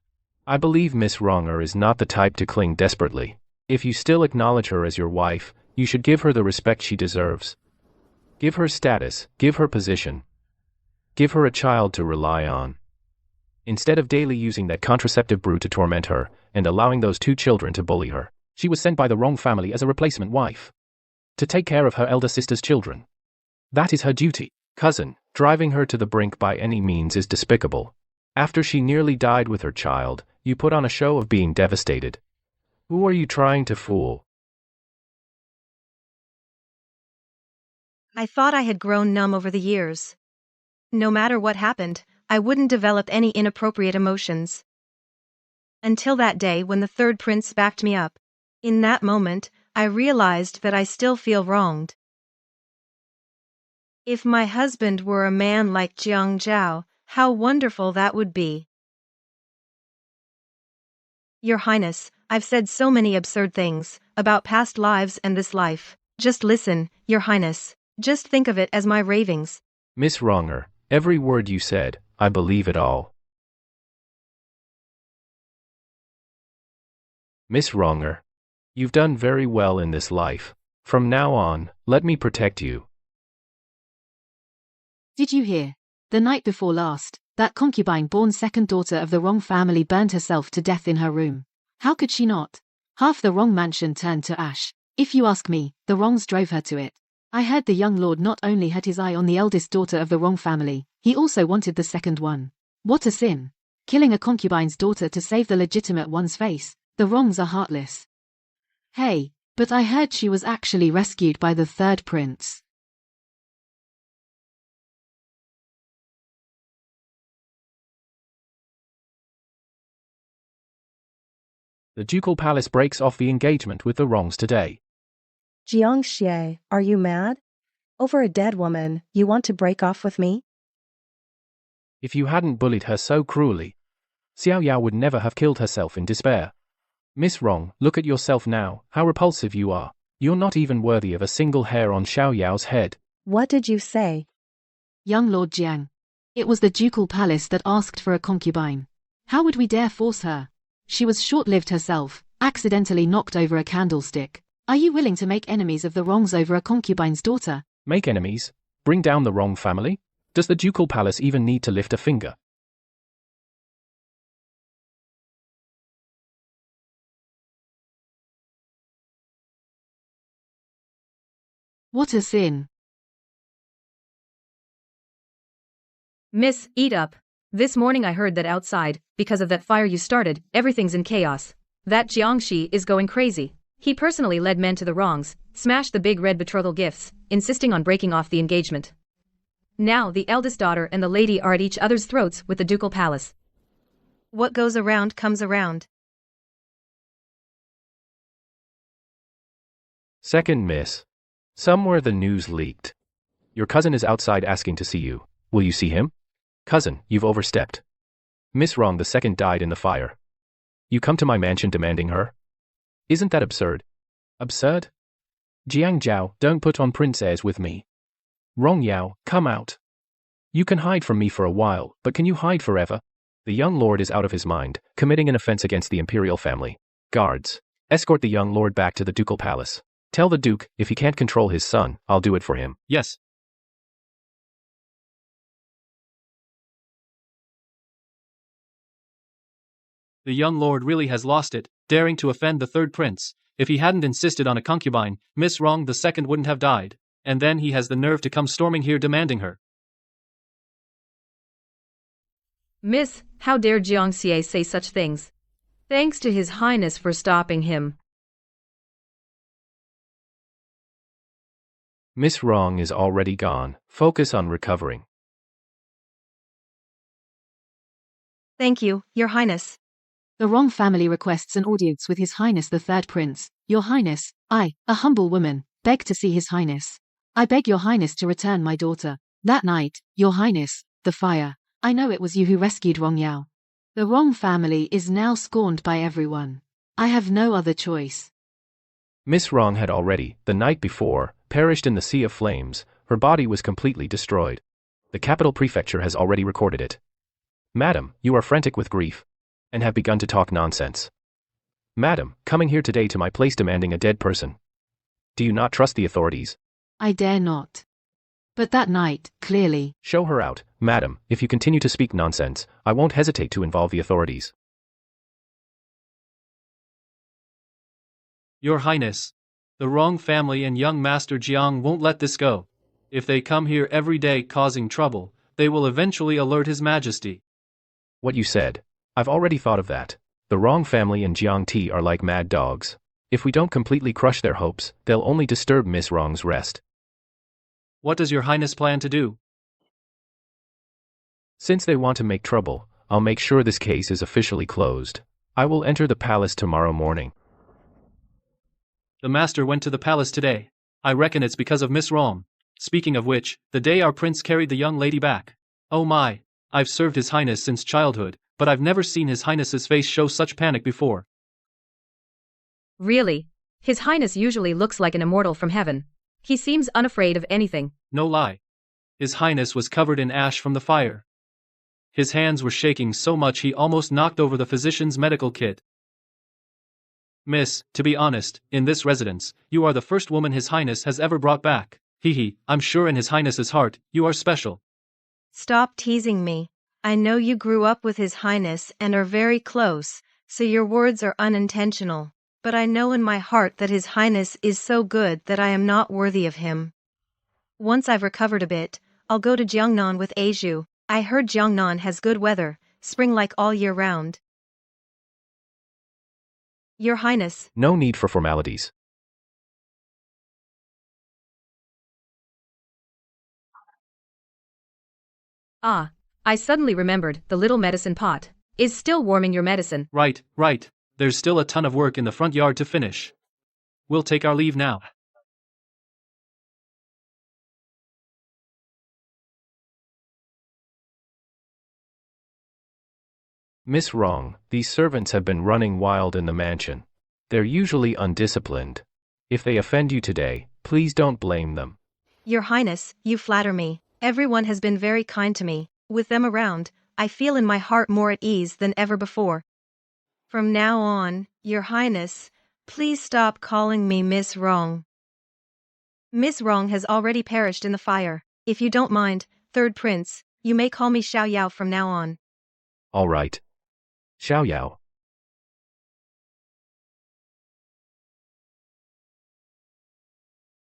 I believe Miss Wronger is not the type to cling desperately. If you still acknowledge her as your wife, you should give her the respect she deserves. Give her status, give her position. Give her a child to rely on. Instead of daily using that contraceptive brew to torment her, and allowing those 2 children to bully her, she was sent by the wrong family as a replacement wife. To take care of her elder sister's children. That is her duty. Cousin, driving her to the brink by any means is despicable. After she nearly died with her child, you put on a show of being devastated. Who are you trying to fool? I thought I had grown numb over the years. No matter what happened, I wouldn't develop any inappropriate emotions. Until that day when the third prince backed me up. In that moment, I realized that I still feel wronged. If my husband were a man like Jiang Zhao, how wonderful that would be. Your Highness, I've said so many absurd things about past lives and this life. Just listen, Your Highness. Just think of it as my ravings. Miss Wronger, every word you said, I believe it all. Miss Wronger, you've done very well in this life. From now on, let me protect you. Did you hear? The night before last, that concubine born second daughter of the wrong family burned herself to death in her room. How could she not? Half the wrong mansion turned to ash. If you ask me, the wrongs drove her to it. I heard the young lord not only had his eye on the eldest daughter of the wrong family, he also wanted the second one. What a sin! Killing a concubine's daughter to save the legitimate one's face. The wrongs are heartless. Hey, but I heard she was actually rescued by the third prince. The ducal palace breaks off the engagement with the wrongs today. Jiang Xie, are you mad? Over a dead woman, you want to break off with me? If you hadn't bullied her so cruelly, Xiao Yao would never have killed herself in despair. Miss Wrong, look at yourself now, how repulsive you are. You're not even worthy of a single hair on Xiao Yao's head. What did you say? Young Lord Jiang. It was the ducal palace that asked for a concubine. How would we dare force her? She was short-lived herself, accidentally knocked over a candlestick. Are you willing to make enemies of the wrongs over a concubine's daughter? Make enemies? Bring down the wrong family? Does the ducal palace even need to lift a finger? What a sin. Miss, eat up. This morning I heard that outside, because of that fire you started, everything's in chaos. That Jiangxi is going crazy. He personally led men to the wrongs, smashed the big red betrothal gifts, insisting on breaking off the engagement. Now the eldest daughter and the lady are at each other's throats with the ducal palace. What goes around comes around. Second miss. Somewhere the news leaked. Your cousin is outside asking to see you. Will you see him? Cousin, you've overstepped. Miss Wrong the second died in the fire. You come to my mansion demanding her? Isn't that absurd? Absurd? Jiang Zhao, don't put on prince airs with me. Rong Yao, come out. You can hide from me for a while, but can you hide forever? The young lord is out of his mind, committing an offense against the imperial family. Guards, escort the young lord back to the ducal palace. Tell the duke, if he can't control his son, I'll do it for him. Yes. The young lord really has lost it, daring to offend the third prince. If he hadn't insisted on a concubine, Miss Wrong the second wouldn't have died. And then he has the nerve to come storming here demanding her. Miss, how dare Jiangxie say such things? Thanks to His Highness for stopping him. Miss Wrong is already gone. Focus on recovering. Thank you, Your Highness. The Wrong family requests an audience with His Highness the Third Prince. Your Highness, I, a humble woman, beg to see His Highness. I beg Your Highness to return my daughter. That night, Your Highness, the fire. I know it was you who rescued Rong Yao. The Wrong family is now scorned by everyone. I have no other choice. Miss Wrong had already, the night before, perished in the sea of flames. Her body was completely destroyed. The capital prefecture has already recorded it. Madam, you are frantic with grief, and have begun to talk nonsense. Madam, coming here today to my place demanding a dead person. Do you not trust the authorities? I dare not. But that night, clearly. Show her out, madam. If you continue to speak nonsense, I won't hesitate to involve the authorities. Your Highness, the Wrong family and young Master Jiang won't let this go. If they come here every day causing trouble, they will eventually alert His Majesty. What you said. I've already thought of that. The Wrong family and Jiang Ti are like mad dogs. If we don't completely crush their hopes, they'll only disturb Miss Wrong's rest. What does Your Highness plan to do? Since they want to make trouble, I'll make sure this case is officially closed. I will enter the palace tomorrow morning. The master went to the palace today. I reckon it's because of Miss Wrong. Speaking of which, the day our prince carried the young lady back. Oh my, I've served His Highness since childhood, but I've never seen His Highness's face show such panic before. Really? His Highness usually looks like an immortal from heaven. He seems unafraid of anything. No lie. His Highness was covered in ash from the fire. His hands were shaking so much he almost knocked over the physician's medical kit. Miss, to be honest, in this residence, you are the first woman His Highness has ever brought back. I'm sure in His Highness's heart, you are special. Stop teasing me. I know you grew up with His Highness and are very close, so your words are unintentional. But I know in my heart that His Highness is so good that I am not worthy of him. Once I've recovered a bit, I'll go to Jiangnan with Aizhu. I heard Jiangnan has good weather, spring-like all year round. Your Highness. No need for formalities. Ah, I suddenly remembered, the little medicine pot is still warming your medicine. Right. There's still a ton of work in the front yard to finish. We'll take our leave now. Miss Wrong, these servants have been running wild in the mansion. They're usually undisciplined. If they offend you today, please don't blame them. Your Highness, you flatter me. Everyone has been very kind to me. With them around, I feel in my heart more at ease than ever before. From now on, Your Highness, please stop calling me Miss Wrong. Miss Wrong has already perished in the fire. If you don't mind, Third Prince, you may call me Xiao Yao from now on. All right. Xiao Yao.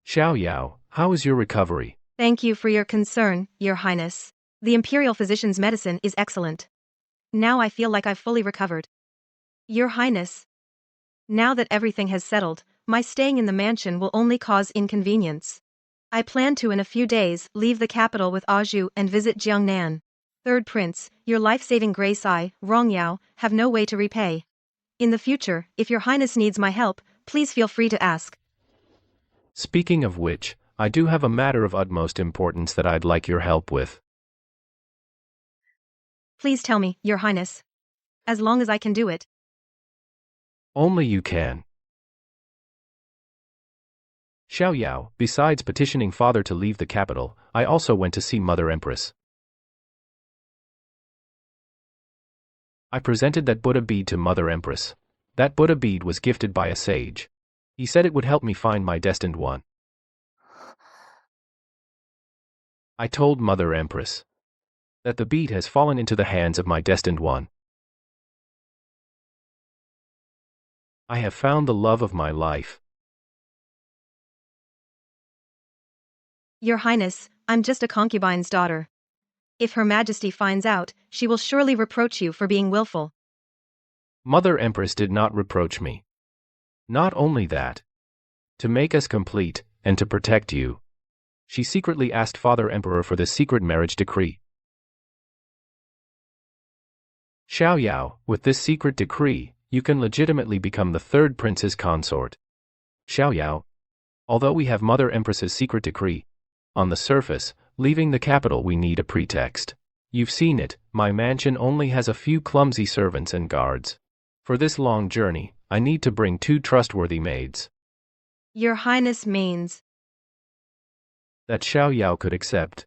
Xiao Yao, how is your recovery? Thank you for your concern, Your Highness. The Imperial Physician's medicine is excellent. Now I feel like I've fully recovered. Your Highness. Now that everything has settled, my staying in the mansion will only cause inconvenience. I plan to in a few days leave the capital with Aju and visit Jiangnan. Third Prince, your life-saving grace I, Rongyao, have no way to repay. In the future, if Your Highness needs my help, please feel free to ask. Speaking of which, I do have a matter of utmost importance that I'd like your help with. Please tell me, Your Highness. As long as I can do it. Only you can. Xiao Yao, besides petitioning father to leave the capital, I also went to see Mother Empress. I presented that Buddha bead to Mother Empress. That Buddha bead was gifted by a sage. He said it would help me find my destined one. I told Mother Empress that the bead has fallen into the hands of my destined one. I have found the love of my life. Your Highness, I'm just a concubine's daughter. If Her Majesty finds out, she will surely reproach you for being willful. Mother Empress did not reproach me. Not only that, to make us complete, and to protect you, she secretly asked Father Emperor for this secret marriage decree. Xiao Yao, with this secret decree, you can legitimately become the third prince's consort. Xiao Yao, although we have Mother Empress's secret decree, on the surface, leaving the capital we need a pretext. You've seen it, my mansion only has a few clumsy servants and guards. For this long journey, I need to bring 2 trustworthy maids. Your Highness means that Xiao Yao could accept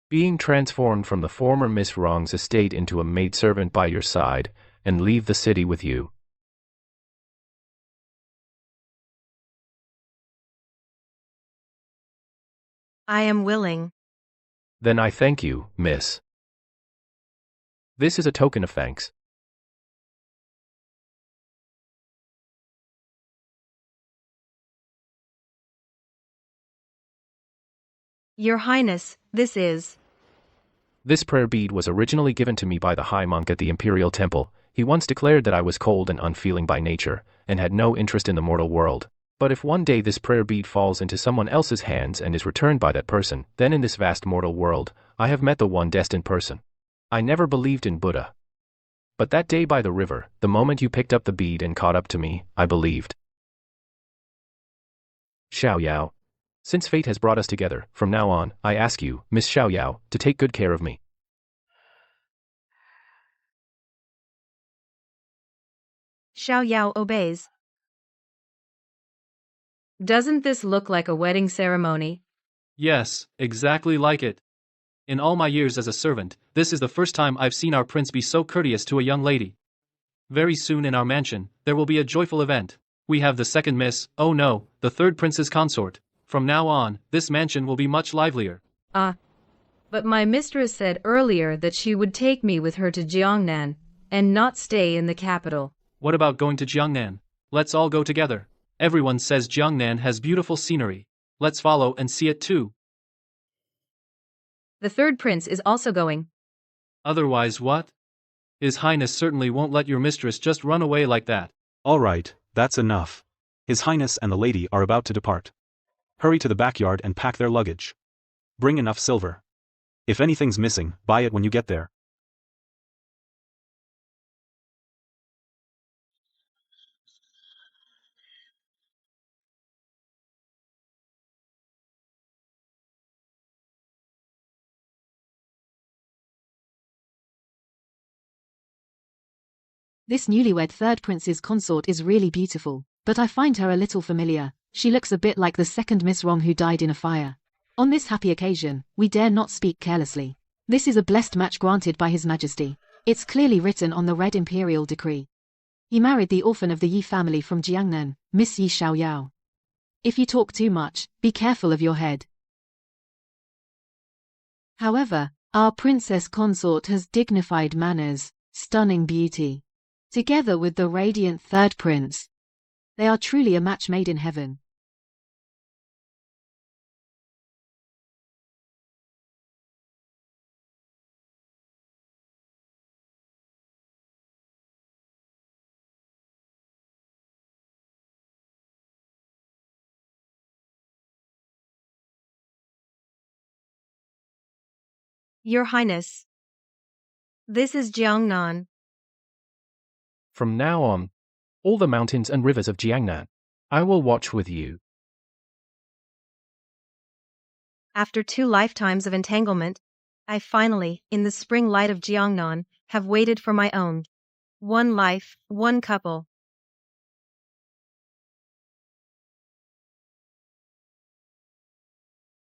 being transformed from the former Miss Wrong's estate into a maidservant by your side, and leave the city with you. I am willing. Then I thank you, miss. This is a token of thanks. Your Highness, this is. This prayer bead was originally given to me by the High Monk at the Imperial Temple. He once declared that I was cold and unfeeling by nature, and had no interest in the mortal world. But if one day this prayer bead falls into someone else's hands and is returned by that person, then in this vast mortal world, I have met the one destined person. I never believed in Buddha. But that day by the river, the moment you picked up the bead and caught up to me, I believed. Xiao Yao. Since fate has brought us together, from now on, I ask you, Miss Xiao Yao, to take good care of me. Xiao Yao obeys. Doesn't this look like a wedding ceremony? Yes, exactly like it. In all my years as a servant, this is the first time I've seen our prince be so courteous to a young lady. Very soon in our mansion, there will be a joyful event. We have the second miss, oh no, the third prince's consort. From now on, this mansion will be much livelier. But my mistress said earlier that she would take me with her to Jiangnan, and not stay in the capital. What about going to Jiangnan? Let's all go together. Everyone says Jiangnan has beautiful scenery. Let's follow and see it too. The third prince is also going. Otherwise what? His Highness certainly won't let your mistress just run away like that. All right, that's enough. His Highness and the lady are about to depart. Hurry to the backyard and pack their luggage. Bring enough silver. If anything's missing, buy it when you get there. This newlywed third prince's consort is really beautiful, but I find her a little familiar. She looks a bit like the second Miss Wrong who died in a fire. On this happy occasion, we dare not speak carelessly. This is a blessed match granted by His Majesty. It's clearly written on the red imperial decree. He married the orphan of the Yi family from Jiangnan, Miss Yi Xiao Yao. If you talk too much, be careful of your head. However, our princess consort has dignified manners, stunning beauty. Together with the radiant third prince, they are truly a match made in heaven. Your Highness. This is Jiangnan. From now on, all the mountains and rivers of Jiangnan, I will watch with you. After 2 lifetimes of entanglement, I finally, in the spring light of Jiangnan, have waited for my own. 1 life, 1 couple.